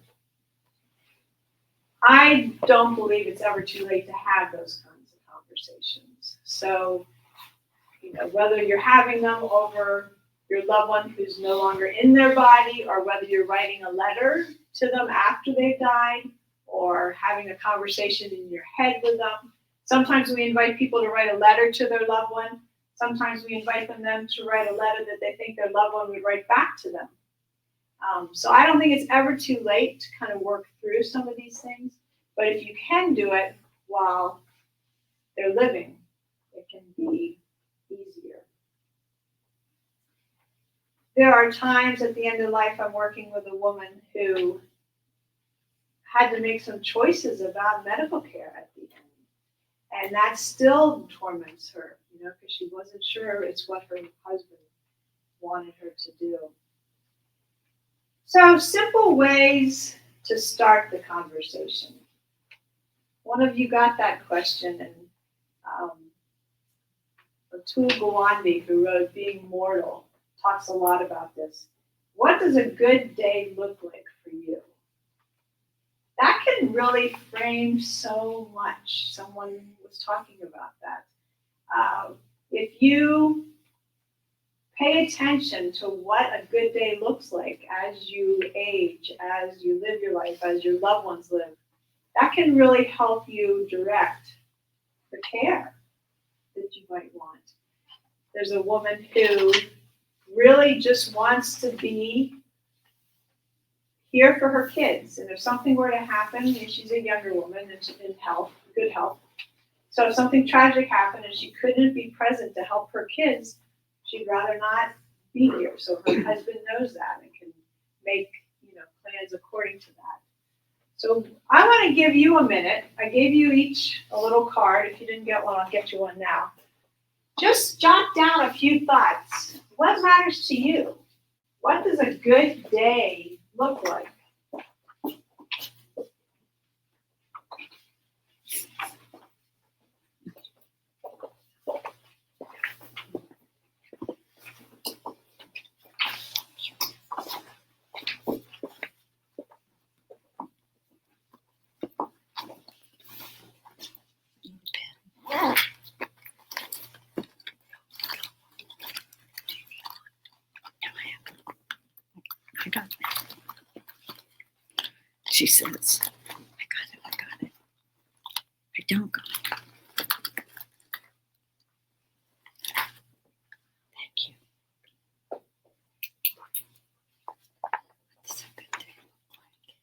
I don't believe it's ever too late to have those kinds of conversations. So, whether you're having them over your loved one who's no longer in their body, or whether you're writing a letter to them after they've died, or having a conversation in your head with them. Sometimes we invite people to write a letter to their loved one. Sometimes we invite them to write a letter that they think their loved one would write back to them. So I don't think it's ever too late to kind of work through some of these things. But if you can do it while they're living, it can be easier. There are times at the end of life I'm working with a woman who had to make some choices about medical care at the end. And that still torments her, because she wasn't sure it's what her husband wanted her to do. So, simple ways to start the conversation. One of you got that question, and Atul Gawande, who wrote Being Mortal, talks a lot about this. What does a good day look like for you? That can really frame so much. Someone was talking about that. If you pay attention to what a good day looks like as you age, as you live your life, as your loved ones live, that can really help you direct the care that you might want. There's a woman who really just wants to be here for her kids. And if something were to happen, she's a younger woman in health, good health. So if something tragic happened and she couldn't be present to help her kids, she'd rather not be here. So her husband knows that and can make plans according to that. So I want to give you a minute. I gave you each a little card. If you didn't get one, I'll get you one now. Just jot down a few thoughts. What matters to you? What does a good day look like? I got it. She says, I got it. I don't got it. Thank you. What's a good day look like?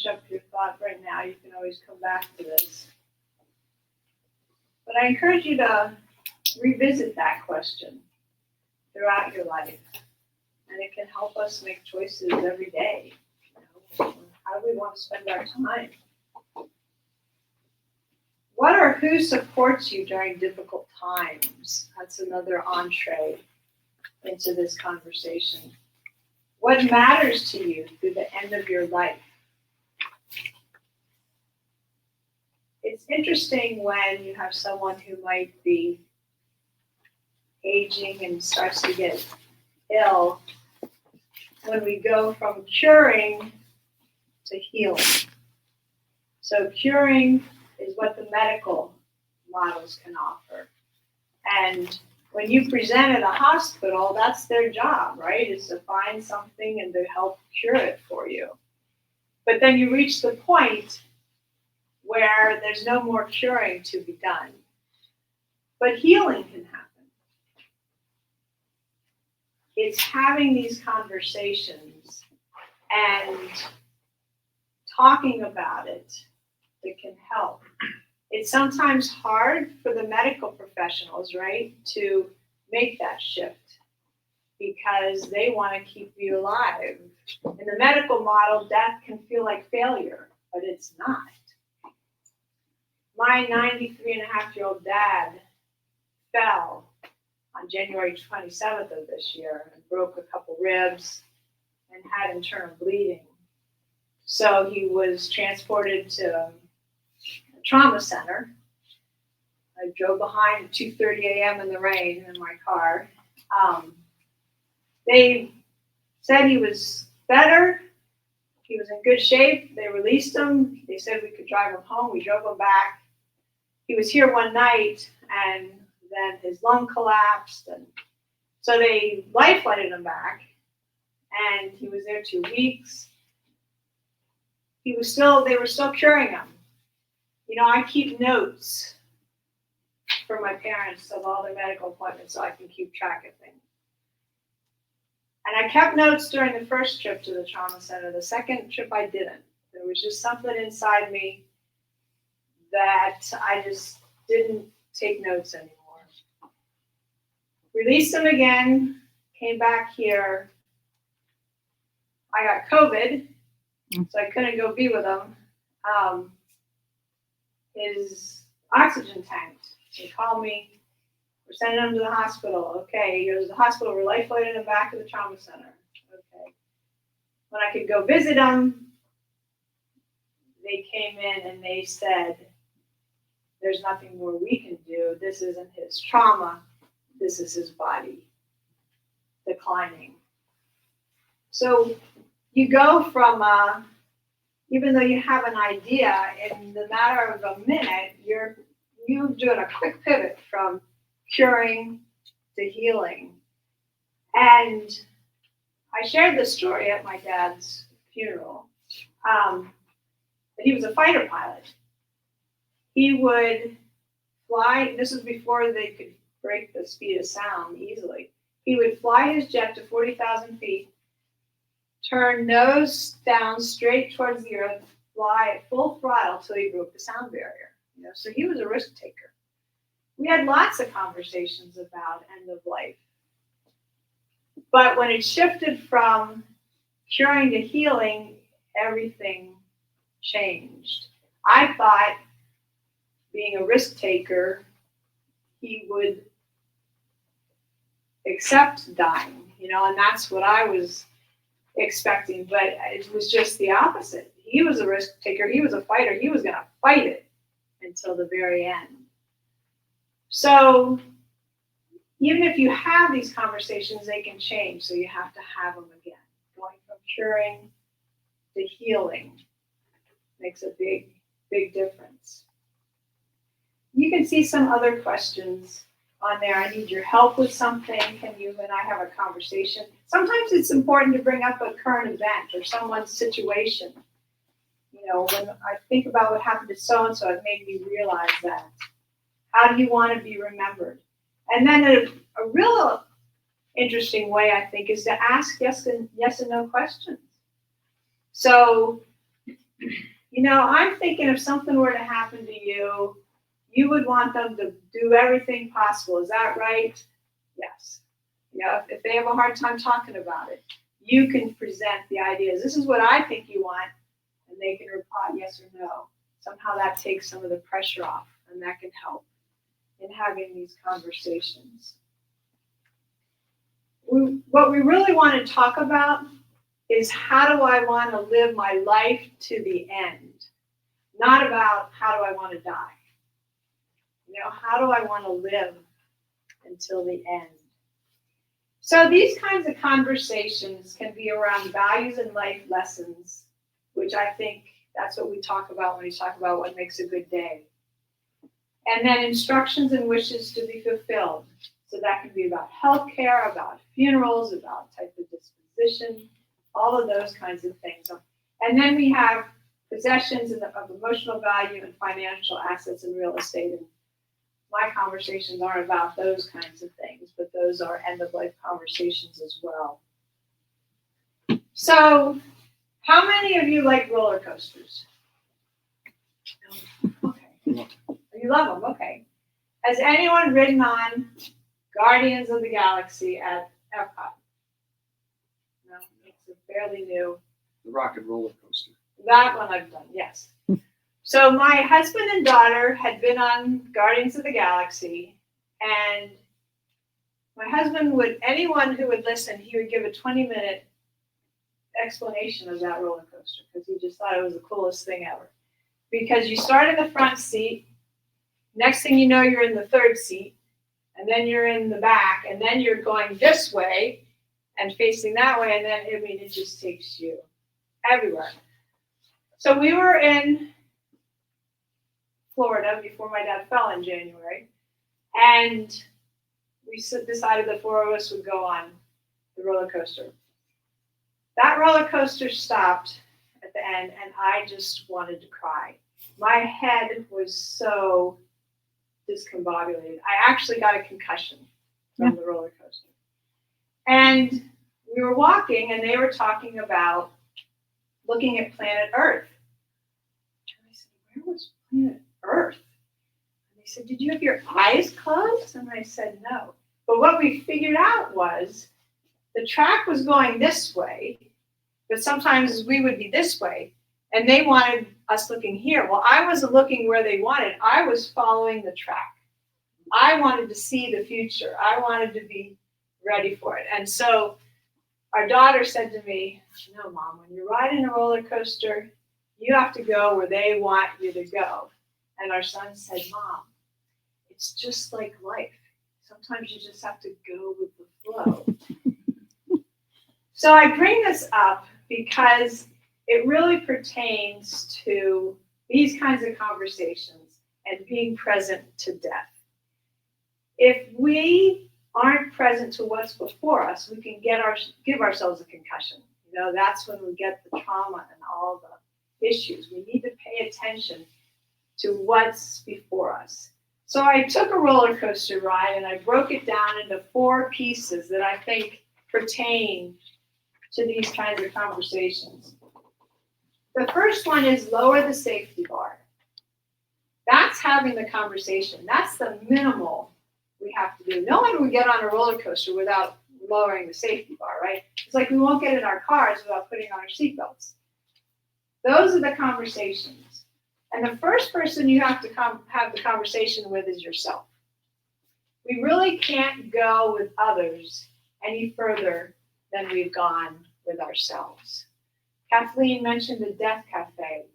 up your thought right now. You can always come back to this. But I encourage you to revisit that question throughout your life. And it can help us make choices every day. You know, how do we want to spend our time? What or who supports you during difficult times? That's another entree into this conversation. What matters to you through the end of your life? It's interesting when you have someone who might be aging and starts to get ill, when we go from curing to healing. So curing is what the medical models can offer. And when you present at a hospital, that's their job, right? Is to find something and to help cure it for you. But then you reach the point where there's no more curing to be done. But healing can happen. It's having these conversations and talking about it that can help. It's sometimes hard for the medical professionals, right, to make that shift because they want to keep you alive. In the medical model, death can feel like failure, but it's not. My 93-and-a-half-year-old dad fell on January 27th of this year and broke a couple ribs and had internal bleeding. So he was transported to a trauma center. I drove behind at 2:30 a.m. in the rain in my car. They said he was better. He was in good shape. They released him. They said we could drive him home. We drove him back. He was here one night, and then his lung collapsed. And so they life-flighted him back, and he was there 2 weeks. They were still curing him. You know, I keep notes for my parents of all their medical appointments so I can keep track of things. And I kept notes during the first trip to the trauma center. The second trip I didn't. There was just something inside me that I just didn't take notes anymore. Released him again, came back here. I got COVID, so I couldn't go be with him. His oxygen tanked. He called me. We're sending him to the hospital. Okay, he goes to the hospital. We're life-flighting him back to the trauma center. Okay. When I could go visit him, they came in and they said, there's nothing more we can do. This isn't his trauma. This is his body declining. So you go from, even though you have an idea, in the matter of a minute, you're doing a quick pivot from curing to healing. And I shared this story at my dad's funeral. That he was a fighter pilot. He would fly, this was before they could break the speed of sound easily. He would fly his jet to 40,000 feet, turn nose down straight towards the earth, fly at full throttle till he broke the sound barrier. You know, so he was a risk taker. We had lots of conversations about end of life. But when it shifted from curing to healing, everything changed. I thought, being a risk taker, he would accept dying, you know, and that's what I was expecting, but it was just the opposite. He was a risk taker, he was a fighter, he was gonna fight it until the very end. So even if you have these conversations, they can change, so you have to have them again. Going from curing to healing makes a big, big difference. You can see some other questions on there. I need your help with something. Can you and I have a conversation? Sometimes it's important to bring up a current event or someone's situation. You know, when I think about what happened to so-and-so, it made me realize that. How do you want to be remembered? And then a real interesting way, I think, is to ask yes and no questions. So You know, I'm thinking if something were to happen to you, you would want them to do everything possible. Is that right? Yes. You know, if they have a hard time talking about it, you can present the ideas. This is what I think you want, and they can reply yes or no. Somehow that takes some of the pressure off, and that can help in having these conversations. What we really want to talk about is how do I want to live my life to the end, not about how do I want to die. You know, how do I want to live until the end? So these kinds of conversations can be around values and life lessons, which I think that's what we talk about when we talk about what makes a good day. And then instructions and wishes to be fulfilled. So that can be about healthcare, about funerals, about type of disposition, all of those kinds of things. And then we have possessions of emotional value and financial assets and real estate. And my conversations aren't about those kinds of things, but those are end-of-life conversations as well. So, how many of you like roller coasters? Okay. You love them, okay. Has anyone ridden on Guardians of the Galaxy at Epcot? No, it's a fairly new. The rock and roller coaster. That one I've done, yes. So my husband and daughter had been on Guardians of the Galaxy, and my husband would, anyone who would listen, he would give a 20-minute explanation of that roller coaster because he just thought it was the coolest thing ever. Because you start in the front seat, next thing you know, you're in the third seat, and then you're in the back, and then you're going this way and facing that way, and then, I mean, it just takes you everywhere. So we were in Florida before my dad fell in January, and we decided the four of us would go on the roller coaster. That roller coaster stopped at the end, and I just wanted to cry. My head was so discombobulated. I actually got a concussion from the roller coaster. And we were walking, and they were talking about looking at planet Earth. And I said, where was planet Earth? And they said, did you have your eyes closed? And I said, no. But what we figured out was the track was going this way, but sometimes we would be this way, and they wanted us looking here. Well, I wasn't looking where they wanted. I was following the track. I wanted to see the future. I wanted to be ready for it. And so our daughter said to me, no, Mom, when you're riding a roller coaster, you have to go where they want you to go. And our son said, Mom, it's just like life. Sometimes you just have to go with the flow. So I bring this up because it really pertains to these kinds of conversations and being present to death. If we aren't present to what's before us, we can give ourselves a concussion. You know, that's when we get the trauma and all the issues. We need to pay attention to what's before us. So I took a roller coaster ride and I broke it down into 4 pieces that I think pertain to these kinds of conversations. The first one is lower the safety bar. That's having the conversation. That's the minimal we have to do. No one would get on a roller coaster without lowering the safety bar, right? It's like we won't get in our cars without putting on our seatbelts. Those are the conversations. And the first person you have to have the conversation with is yourself. We really can't go with others any further than we've gone with ourselves. Kathleen mentioned the Death Cafe.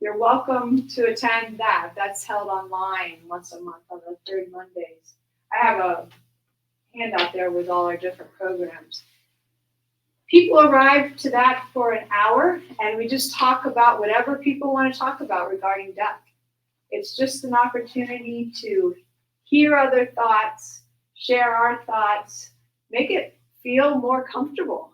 You're welcome to attend that. That's held online once a month on the third Mondays. I have a handout there with all our different programs. People arrive to that for an hour, and we just talk about whatever people want to talk about regarding death. It's just an opportunity to hear other thoughts, share our thoughts, make it feel more comfortable.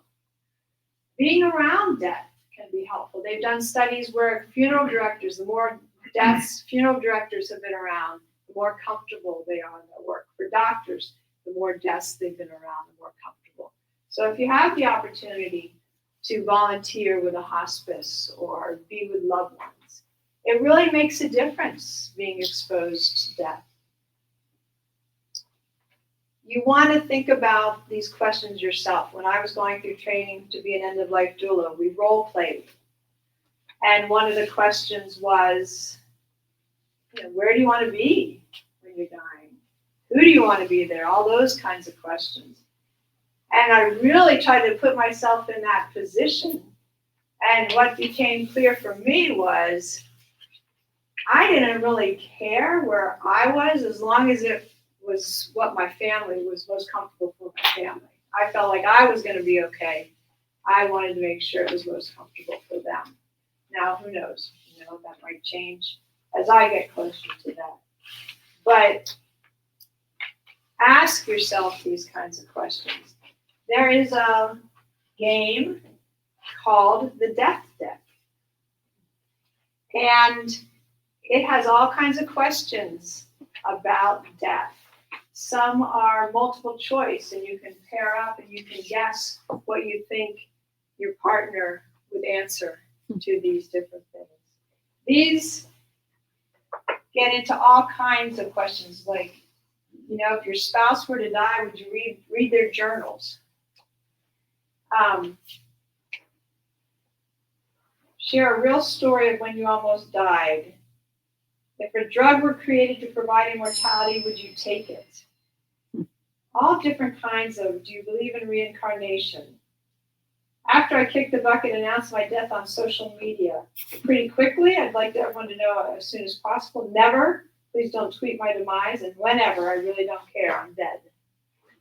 Being around death can be helpful. They've done studies where funeral directors, the more deaths funeral directors have been around, the more comfortable they are in their work. For doctors, the more deaths they've been around, the more comfortable. So if you have the opportunity, to volunteer with a hospice or be with loved ones. It really makes a difference being exposed to death. You want to think about these questions yourself. When I was going through training to be an end-of-life doula, we role played. And one of the questions was, where do you want to be when you're dying? Who do you want to be there? All those kinds of questions. And I really tried to put myself in that position. And what became clear for me was I didn't really care where I was as long as it was what my family was most comfortable for my family. I felt like I was going to be okay. I wanted to make sure it was most comfortable for them. Now, who knows? That might change as I get closer to that. But ask yourself these kinds of questions. There is a game called the Death Deck. And it has all kinds of questions about death. Some are multiple choice, and you can pair up and you can guess what you think your partner would answer to these different things. These get into all kinds of questions, like, if your spouse were to die, would you read their journals? Share a real story of when you almost died. If a drug were created to provide immortality, would you take it? All different kinds of, do you believe in reincarnation? After I kicked the bucket and announced my death on social media pretty quickly, I'd like everyone to know as soon as possible, never, please don't tweet my demise, and whenever, I really don't care, I'm dead.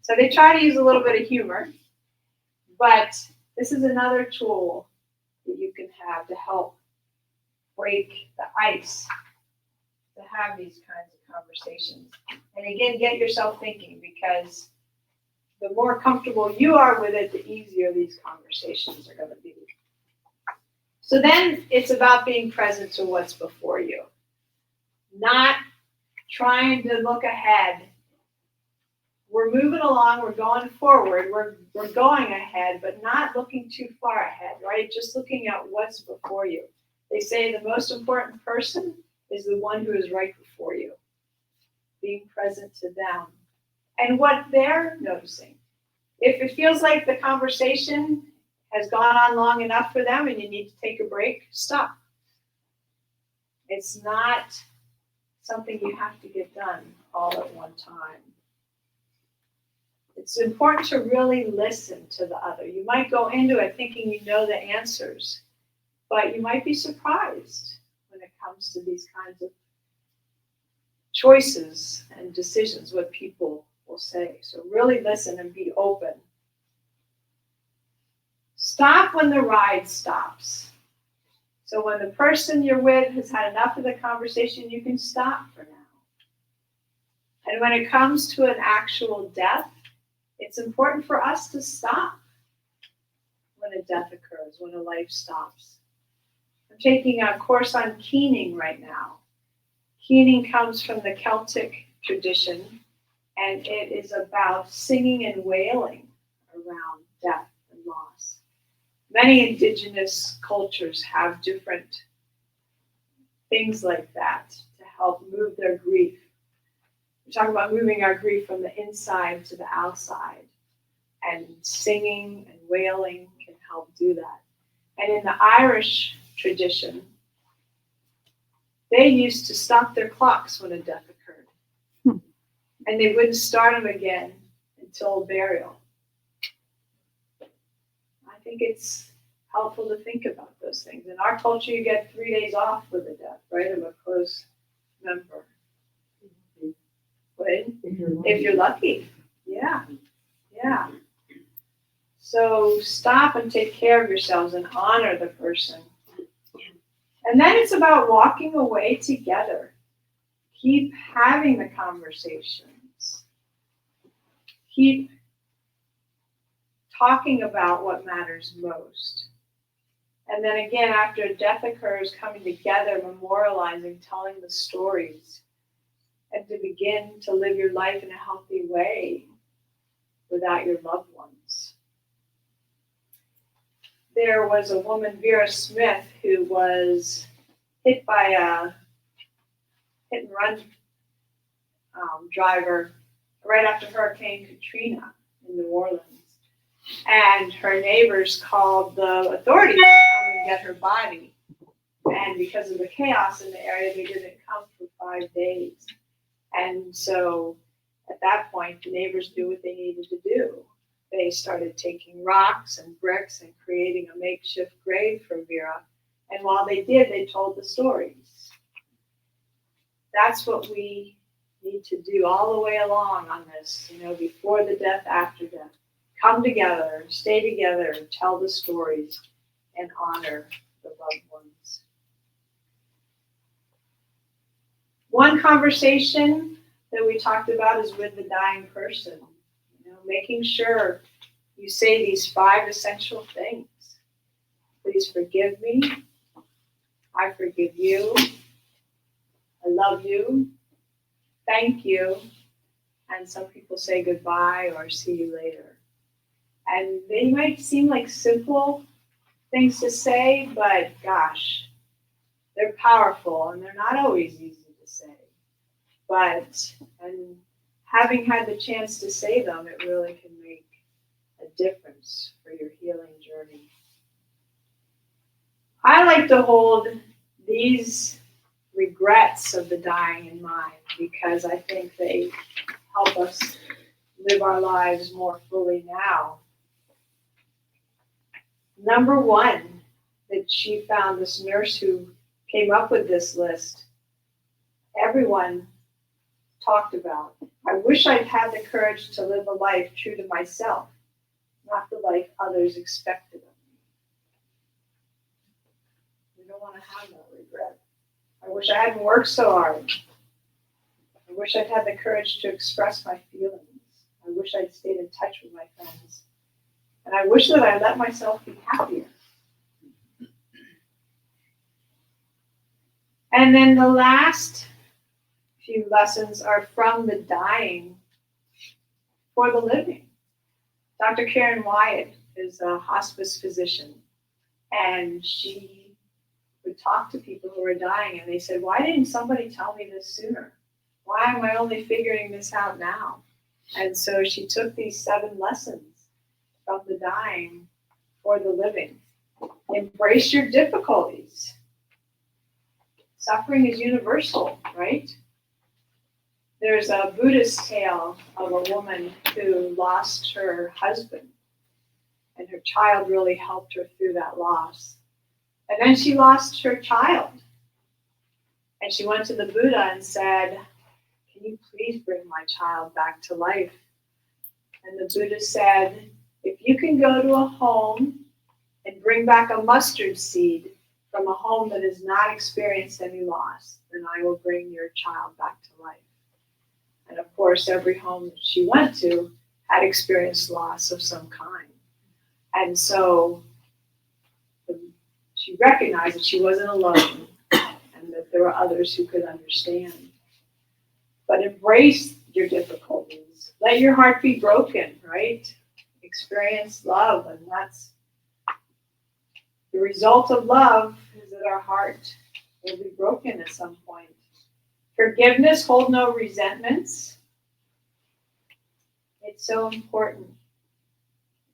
So they try to use a little bit of humor, but this is another tool that you can have to help break the ice, to have these kinds of conversations. And again, get yourself thinking, because the more comfortable you are with it, the easier these conversations are going to be. So then it's about being present to what's before you, not trying to look ahead. We're moving along, we're going forward, we're going ahead, but not looking too far ahead, right? Just looking at what's before you. They say the most important person is the one who is right before you. Being present to them and what they're noticing. If it feels like the conversation has gone on long enough for them and you need to take a break, stop. It's not something you have to get done all at one time. It's important to really listen to the other. You might go into it thinking you know the answers, but you might be surprised when it comes to these kinds of choices and decisions, what people will say. So really listen and be open. Stop when the ride stops. So when the person you're with has had enough of the conversation, you can stop for now. And when it comes to an actual death, it's important for us to stop when a death occurs, when a life stops. I'm taking a course on keening right now. Keening comes from the Celtic tradition, and it is about singing and wailing around death and loss. Many indigenous cultures have different things like that to help move their grief. We talk about moving our grief from the inside to the outside, and singing and wailing can help do that. And in the Irish tradition, they used to stop their clocks when a death occurred. And they wouldn't start them again until burial. I think it's helpful to think about those things. In our culture, you get 3 days off with a death, right, of a close member. If you're lucky. Yeah. So stop and take care of yourselves and honor the person. And then it's about walking away together. Keep having the conversations. Keep talking about what matters most. And then again, after a death occurs, coming together, memorializing, telling the stories, and to begin to live your life in a healthy way without your loved ones. there was a woman, Vera Smith, who was hit by a hit and run driver right after Hurricane Katrina in New Orleans. And her neighbors called the authorities to come and get her body. And because of the chaos in the area, they didn't come for 5 days. And so at that point, the neighbors knew what they needed to do. They started taking rocks and bricks and creating a makeshift grave for Vera. And while they did, they told the stories. That's what we need to do all the way along on this, before the death, after death. Come together, stay together, tell the stories, and honor the loved ones. One conversation that we talked about is with the dying person. Making sure you say these 5 essential things. Please forgive me. I forgive you. I love you. Thank you. And some people say goodbye or see you later. And they might seem like simple things to say, but gosh, they're powerful and they're not always easy to say. And having had the chance to say them, it really can make a difference for your healing journey. I like to hold these regrets of the dying in mind because I think they help us live our lives more fully now. Number 1, that she found, this nurse who came up with this list, everyone talked about. I wish I'd had the courage to live a life true to myself, not the life others expected of me. We don't want to have that regret. I wish I hadn't worked so hard. I wish I'd had the courage to express my feelings. I wish I'd stayed in touch with my friends. And I wish that I let myself be happier. And then the last few lessons are from the dying for the living. Dr. Karen Wyatt is a hospice physician, and she would talk to people who were dying, and they said, why didn't somebody tell me this sooner? Why am I only figuring this out now? And so she took these 7 lessons from the dying for the living. Embrace your difficulties. Suffering is universal, right? There's a Buddhist tale of a woman who lost her husband, and her child really helped her through that loss. And then she lost her child. And she went to the Buddha and said, can you please bring my child back to life? And the Buddha said, if you can go to a home and bring back a mustard seed from a home that has not experienced any loss, then I will bring your child back to life. And of course, every home that she went to had experienced loss of some kind. And so she recognized that she wasn't alone and that there were others who could understand. But embrace your difficulties. Let your heart be broken, right? Experience love, and that's the result of love, is that our heart will be broken at some point. Forgiveness, hold no resentments. It's so important.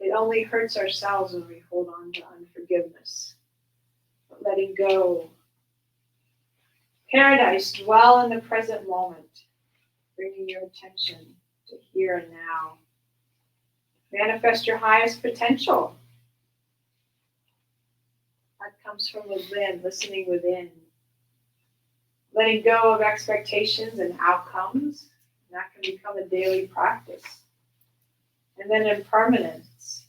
It only hurts ourselves when we hold on to unforgiveness. But letting go. Paradise, dwell in the present moment, bringing your attention to here and now. Manifest your highest potential. That comes from within, listening within. Letting go of expectations and outcomes. And that can become a daily practice. And then impermanence.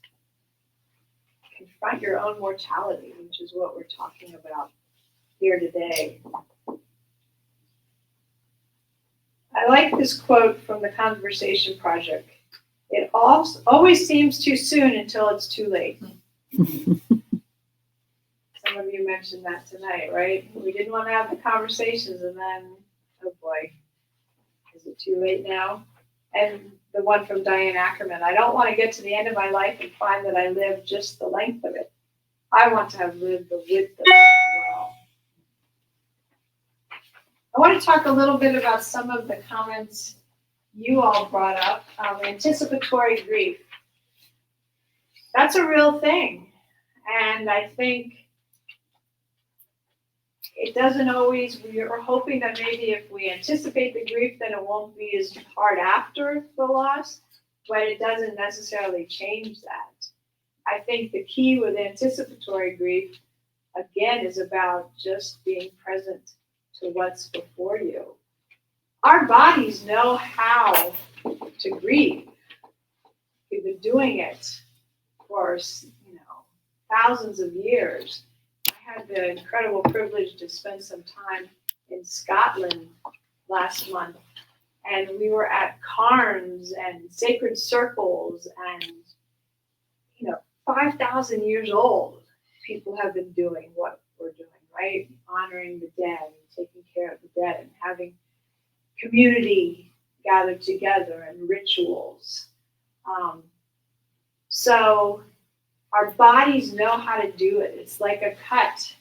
Confront your own mortality, which is what we're talking about here today. I like this quote from the Conversation Project. It always seems too soon until it's too late. Some of you mentioned that tonight, right? We didn't want to have the conversations, and then, oh boy, is it too late now? And the one from Diane Ackerman, I don't want to get to the end of my life and find that I lived just the length of it. I want to have lived the width of it as well. I want to talk a little bit about some of the comments you all brought up. Anticipatory grief. That's a real thing. And I think it doesn't always, we're hoping that maybe if we anticipate the grief, then it won't be as hard after the loss, but it doesn't necessarily change that. I think the key with anticipatory grief, again, is about just being present to what's before you. Our bodies know how to grieve. We've been doing it for, thousands of years. I had the incredible privilege to spend some time in Scotland last month, and we were at cairns and sacred circles, and 5,000 years old, people have been doing what we're doing, right? Honoring the dead, and taking care of the dead, and having community gathered together and rituals. So our bodies know how to do it. It's like a cut.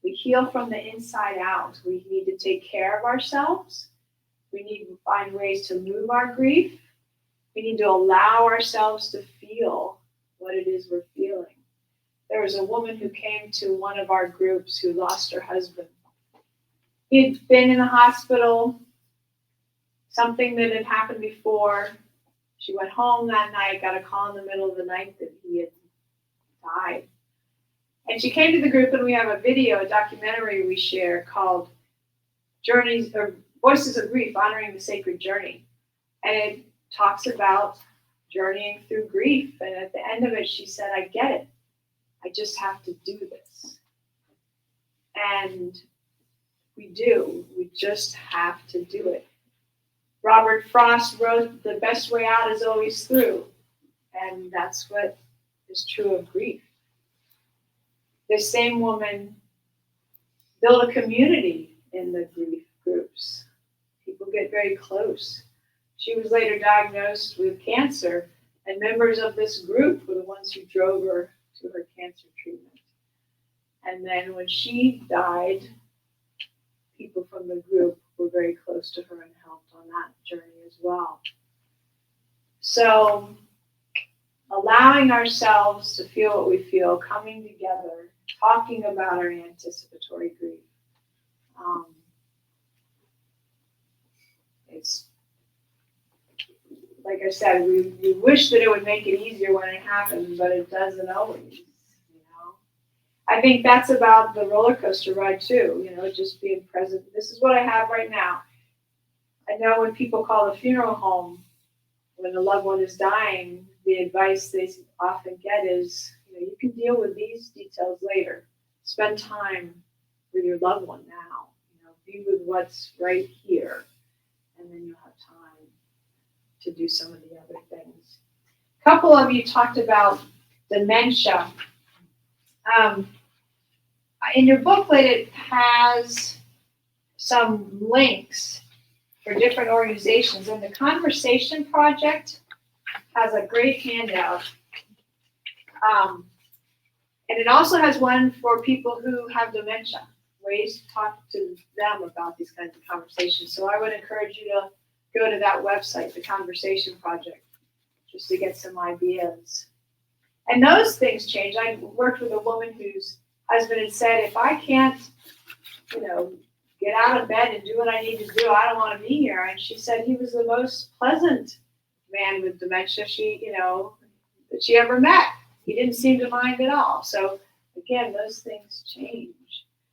We heal from the inside out. We need to take care of ourselves. We need to find ways to move our grief. We need to allow ourselves to feel what it is we're feeling. There was a woman who came to one of our groups who lost her husband. He'd been in the hospital, something that had happened before. She went home that night, got a call in the middle of the night that he had died. And she came to the group, and we have a video, a documentary we share called Journeys or Voices of Grief, Honoring the Sacred Journey. And it talks about journeying through grief. And at the end of it, she said, I get it. I just have to do this. And we do. We just have to do it. Robert Frost wrote, the best way out is always through. And that's what is true of grief. This same woman built a community in the grief groups. People get very close. She was later diagnosed with cancer, and members of this group were the ones who drove her to her cancer treatment. And then when she died, people from the group were very close to her and helped on that journey as well. So allowing ourselves to feel what we feel, coming together, talking about our anticipatory grief. It's like I said, we wish that it would make it easier when it happens, but it doesn't always, I think that's about the roller coaster ride too, just being present. This is what I have right now. I know when people call the funeral home, when a loved one is dying, the advice they often get is, you can deal with these details later. Spend time with your loved one now. Be with what's right here, and then you'll have time to do some of the other things. A couple of you talked about dementia. In your booklet, it has some links for different organizations, and the Conversation Project has a great handout. And it also has one for people who have dementia, ways to talk to them about these kinds of conversations. So I would encourage you to go to that website, the Conversation Project, just to get some ideas. And those things change. I worked with a woman whose husband had said, if I can't, get out of bed and do what I need to do, I don't want to be here. And she said he was the most pleasant man with dementia that she ever met. He didn't seem to mind at all. So again, those things change.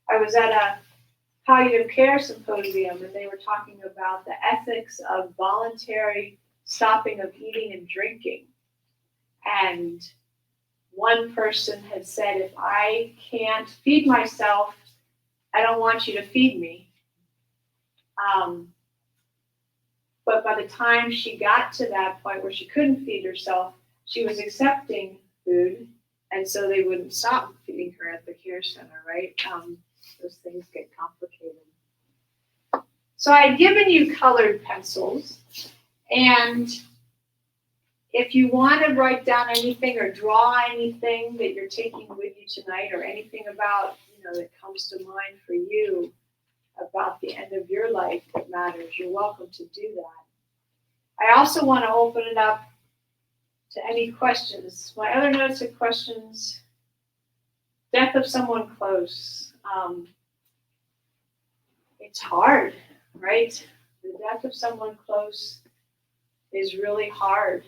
I was at a palliative care symposium, and they were talking about the ethics of voluntary stopping of eating and drinking. And one person had said, if I can't feed myself, I don't want you to feed me. But by the time she got to that point where she couldn't feed herself, she was accepting food, and so they wouldn't stop feeding her at the care center, right? Those things get complicated. So I had given you colored pencils, and if you want to write down anything or draw anything that you're taking with you tonight, or anything about, that comes to mind for you about the end of your life that matters, you're welcome to do that. I also want to open it up to any questions. My other notes are questions. Death of someone close. It's hard, right? The death of someone close is really hard.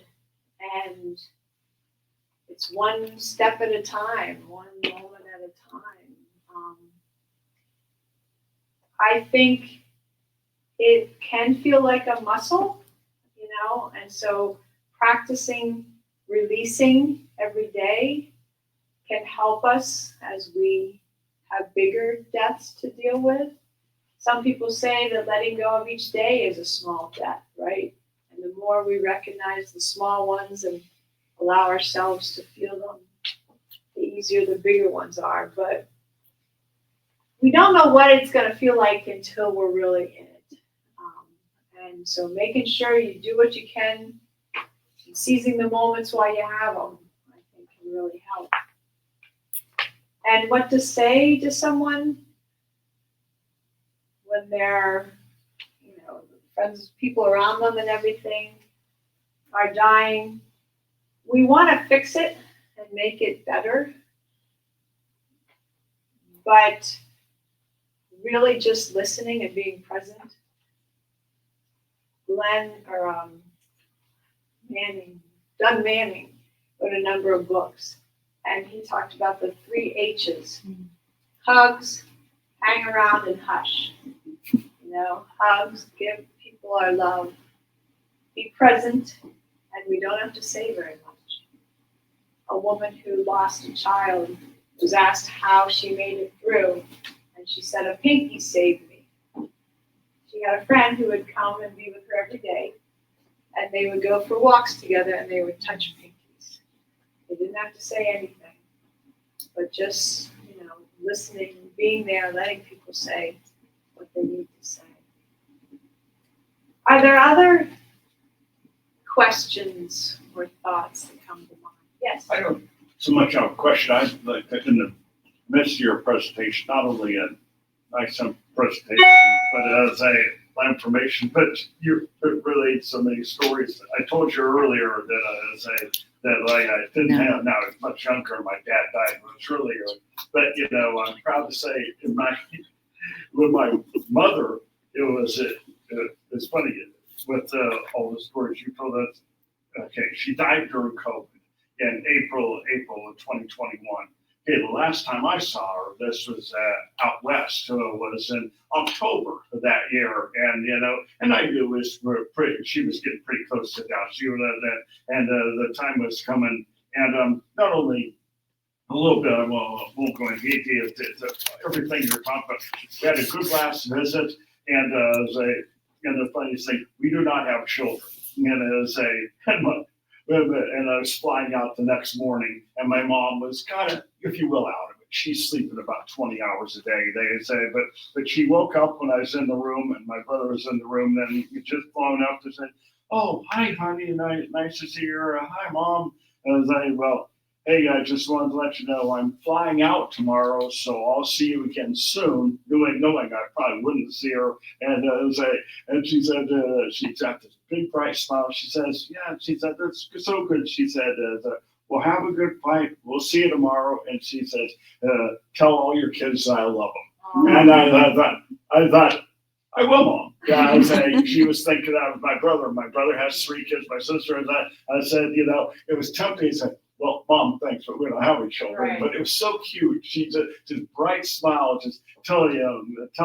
And it's one step at a time, one moment at a time. I think it can feel like a muscle, and so practicing releasing every day can help us as we have bigger deaths to deal with. Some people say that letting go of each day is a small death, right? And the more we recognize the small ones and allow ourselves to feel them, the easier the bigger ones are. But we don't know what it's going to feel like until we're really in it. And so making sure you do what you can, and seizing the moments while you have them, I think can really help. And what to say to someone when they're, friends, people around them and everything are dying. We want to fix it and make it better, but really just listening and being present. Doug Manning wrote a number of books, and he talked about the 3 H's: hugs, hang around, and hush. Hugs, give people our love, be present, and we don't have to say very much. A woman who lost a child was asked how she made it through, and she said, "A pinky saved me." She had a friend who would come and be with her every day, and they would go for walks together, and they would touch pinkies. They didn't have to say anything, but just, listening, being there, letting people say what they need to say. Are there other questions or thoughts that come to mind? Yes. I don't so much have a question. I'd like to, in the midst of your presentation, not only a nice presentation, but as information, but you relate so many stories. I told you earlier that I didn't have, now I was much younger, and my dad died when I was really young. But I'm proud to say, with my mother, it's funny with all the stories you told us. Okay, she died during COVID in April of 2021. Okay, the last time I saw her, this was out west, was in October of that year, and I knew she was getting pretty close to death. She was and the time was coming, and not only a little bit, I won't go into detail, everything you're talking about. We had a good last visit, and the funniest thing, we do not have children, and I was flying out the next morning, and my mom was kind of, if you will, out of it. She's sleeping about 20 hours a day, they say, but she woke up when I was in the room, and my brother was in the room, then he just phoned up to say, "Oh, hi, honey, nice to see you. Hi, Mom." And I was like, "Well, hey, I just wanted to let you know I'm flying out tomorrow, so I'll see you again soon," knowing I probably wouldn't see her. And she said, she's got this big bright smile. She says, "Yeah," she said, "that's so good." She said, "Well, have a good flight. We'll see you tomorrow." And she says, "Tell all your kids I love them." And I thought, "I will, Mom." Yeah, I say she was thinking of my brother. My brother has 3 kids, my sister, and I said, it was tempting to say, "Well, Mom, thanks, but we don't have any children." Right. But it was so cute. She just bright smile, just tell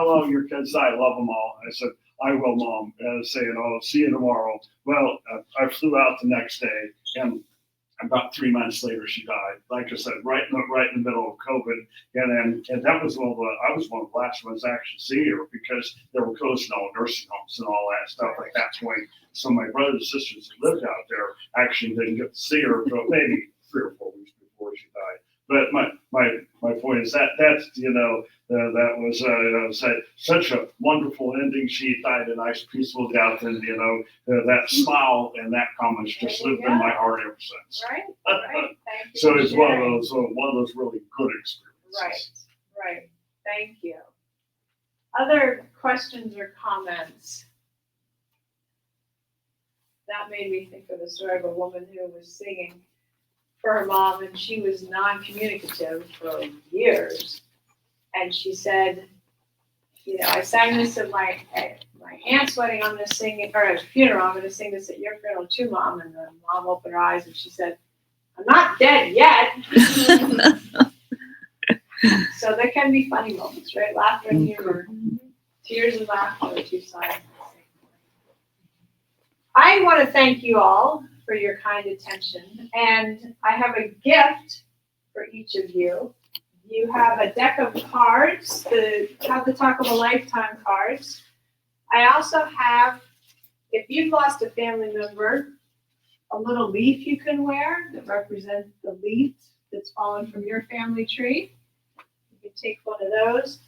all your kids I love them all. I said, "I will, Mom," saying, "I'll see you tomorrow." Well, I flew out the next day, and about 3 months later, she died. Like I said, right in the middle of COVID, and that was I was one of the last ones to actually see her, because they were closing all nursing homes and all that stuff like that point. So my brothers and sisters who lived out there actually didn't get to see her until maybe 3 or 4 weeks before she died. But my point is that's that was such a wonderful ending. She died a nice, peaceful death, and that smile and that comment's just lived in my heart ever since. Right, right. Thank you. So for it's one of sharing. those really good experiences. Right. Thank you. Other questions or comments? That made me think of the story of a woman who was singing for her mom, and she was non-communicative for years. And she said, I sang this at my aunt's wedding. I'm going to sing it, or at a funeral. I'm going to sing this at your funeral too, Mom. And the mom opened her eyes and she said, "I'm not dead yet." So there can be funny moments, right? Laughter and humor. Tears and laughter are two sides of the same coin. I want to thank you all for your kind attention. And I have a gift for each of you. You have a deck of cards, the How to Talk of a Lifetime cards. I also have, if you've lost a family member, a little leaf you can wear that represents the leaf that's fallen from your family tree. You can take one of those.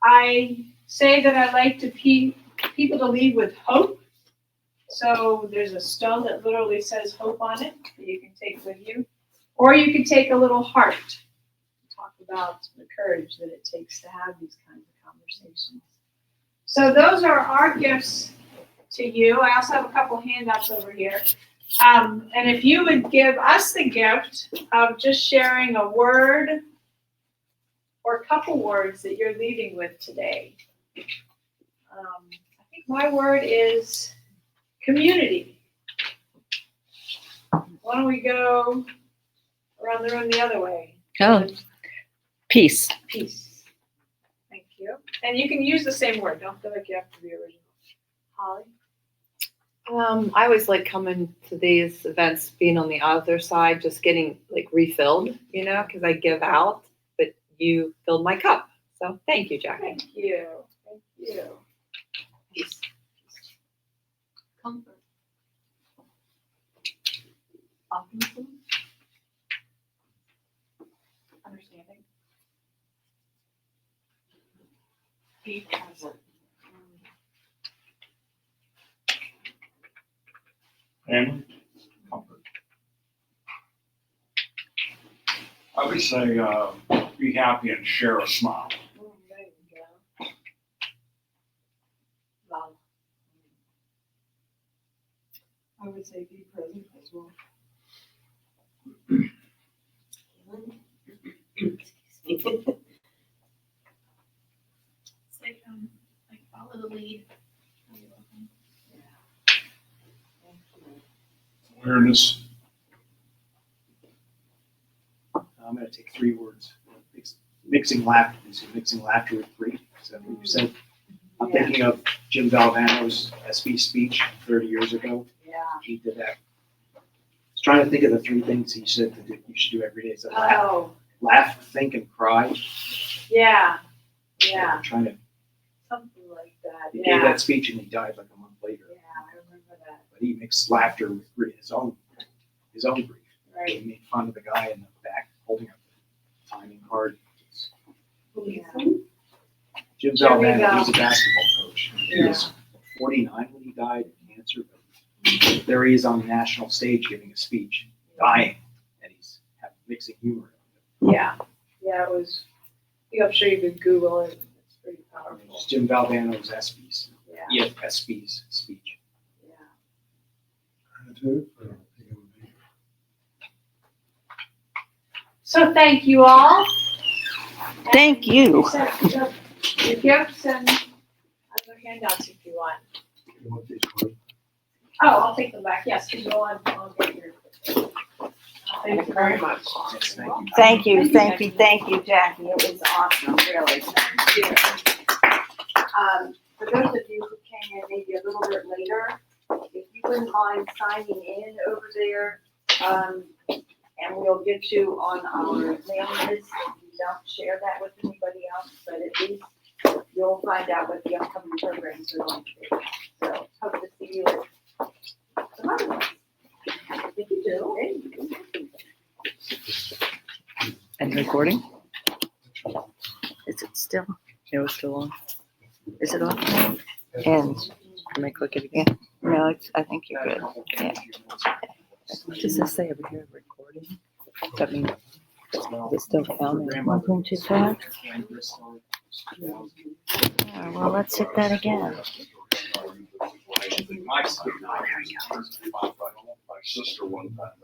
I say that I like to people to leave with hope. So there's a stone that literally says hope on it that you can take with you. Or you can take a little heart. Talk about the courage that it takes to have these kinds of conversations. So those are our gifts to you. I also have a couple handouts over here. And if you would give us the gift of just sharing a word or a couple words that you're leaving with today. I think my word is community. Why don't we go around the room the other way? Oh, peace. Peace. Thank you. And you can use the same word. Don't feel like you have to be original. Holly? I always like coming to these events, being on the other side, just getting like refilled, because I give out, but you filled my cup. So thank you, Jackie. Thank you. Thank you. Peace. Comfort. Optimism. Understanding. Be present. Family, comfort. I would say be happy and share a smile. There you go. Love. I would say be present as well. It's like follow the lead. Awareness. I'm going to take 3 words. Mixing laughter. Mixing laughter with grief. Is that what you said? I'm thinking of Jim Valvano's SB speech 30 years ago. Yeah. He did that. I was trying to think of the 3 things he said that you should do every day. So laugh, think, and cry. Yeah. Yeah. I'm trying to. Something like that. He gave that speech and he died like a month later. Yeah, I remember that. But he mixed laughter with grief, his own grief. Right. He made fun of the guy in the back holding up the timing card. Yeah. Jim Jimmy Valvano, he's a Val. basketball coach. He Yeah. was 49 when he died of cancer. But there he is on the national stage giving a speech, dying, and he's mixing humor. Yeah. Yeah, it was. I'm sure you could Google it. It's pretty powerful. It's Jim Valvano's SB's. Yeah. SB's speech. Yeah. Gratitude. So thank you all. Thank you. Your gifts and other handouts if you want. You want these cards? Oh, I'll take them back. Yes, you go on. I'll get your. Thank you very much. Yes, thank you. Thank you, Jackie. It was awesome, really. For those of you who came in maybe a little bit later, if you wouldn't mind signing in over there, and we'll get you on our mailing list. You don't share that with anybody else, but at least you'll find out what the upcoming programs are going to be. So hope to see you at some other ones. If you do. And recording? Is it still? It was still on. Is it on? And let me click it again. No, I think you're good. Yeah. What does this say over here? Recording? Does that mean, is it still counting? 1.25? Well, let's hit that again. My sister one time.